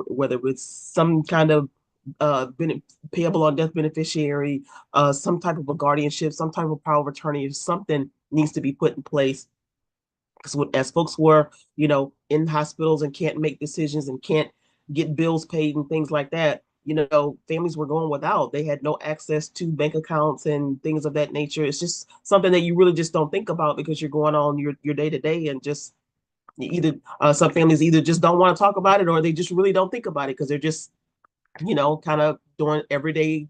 it's some kind of payable on death beneficiary, some type of a guardianship, some type of power of attorney, if something needs to be put in place because as folks were, in hospitals and can't make decisions and can't get bills paid and things like that, families were going without. They had no access to bank accounts and things of that nature. It's just something that you really just don't think about because you're going on your day to day and just either some families either just don't want to talk about it or they just really don't think about it because they're just kind of doing everyday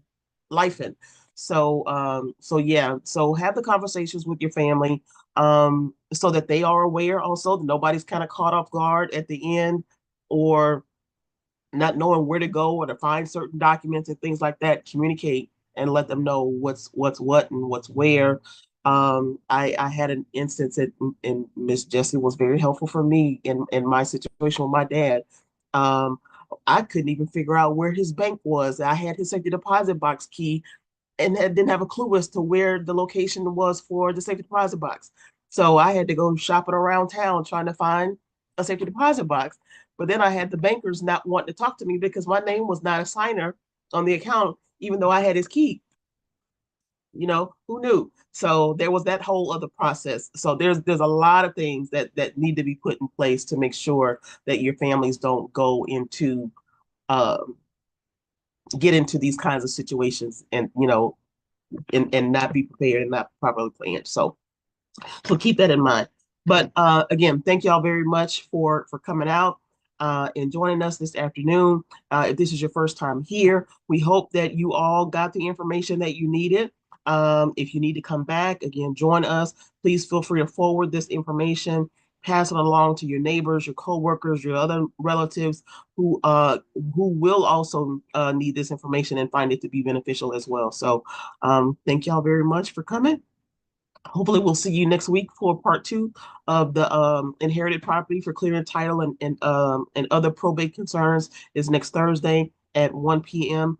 life in. So yeah, so have the conversations with your family, so that they are aware also that nobody's kind of caught off guard at the end or not knowing where to go or to find certain documents and things like that. Communicate and let them know what's what and what's where. I had an instance and Miss Jessie was very helpful for me in my situation with my dad. Um, I couldn't even figure out where his bank was. I had his safety deposit box key and didn't have a clue as to where the location was for the safety deposit box. So I had to go shopping around town trying to find a safety deposit box. But then I had the bankers not wanting to talk to me because my name was not a signer on the account, even though I had his key. Who knew? So there was that whole other process. So there's a lot of things that need to be put in place to make sure that your families don't go into um, get into these kinds of situations and and not be prepared and not properly planned. So keep that in mind. But again, thank y'all very much for coming out and joining us this afternoon. If this is your first time here, we hope that you all got the information that you needed. If you need to come back again, join us. Please feel free to forward this information, pass it along to your neighbors, your coworkers, your other relatives who will also need this information and find it to be beneficial as well. So thank y'all very much for coming. Hopefully we'll see you next week for part two of the inherited property for clearing title and other probate concerns is next Thursday at 1 p.m.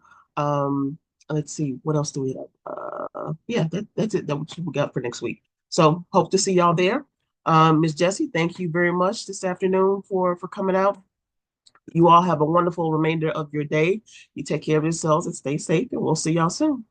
Let's see, what else do we have? Yeah, that's it. That's what we got for next week. So hope to see y'all there. Ms. Jessie, thank you very much this afternoon for coming out. You all have a wonderful remainder of your day. You take care of yourselves and stay safe, and we'll see y'all soon.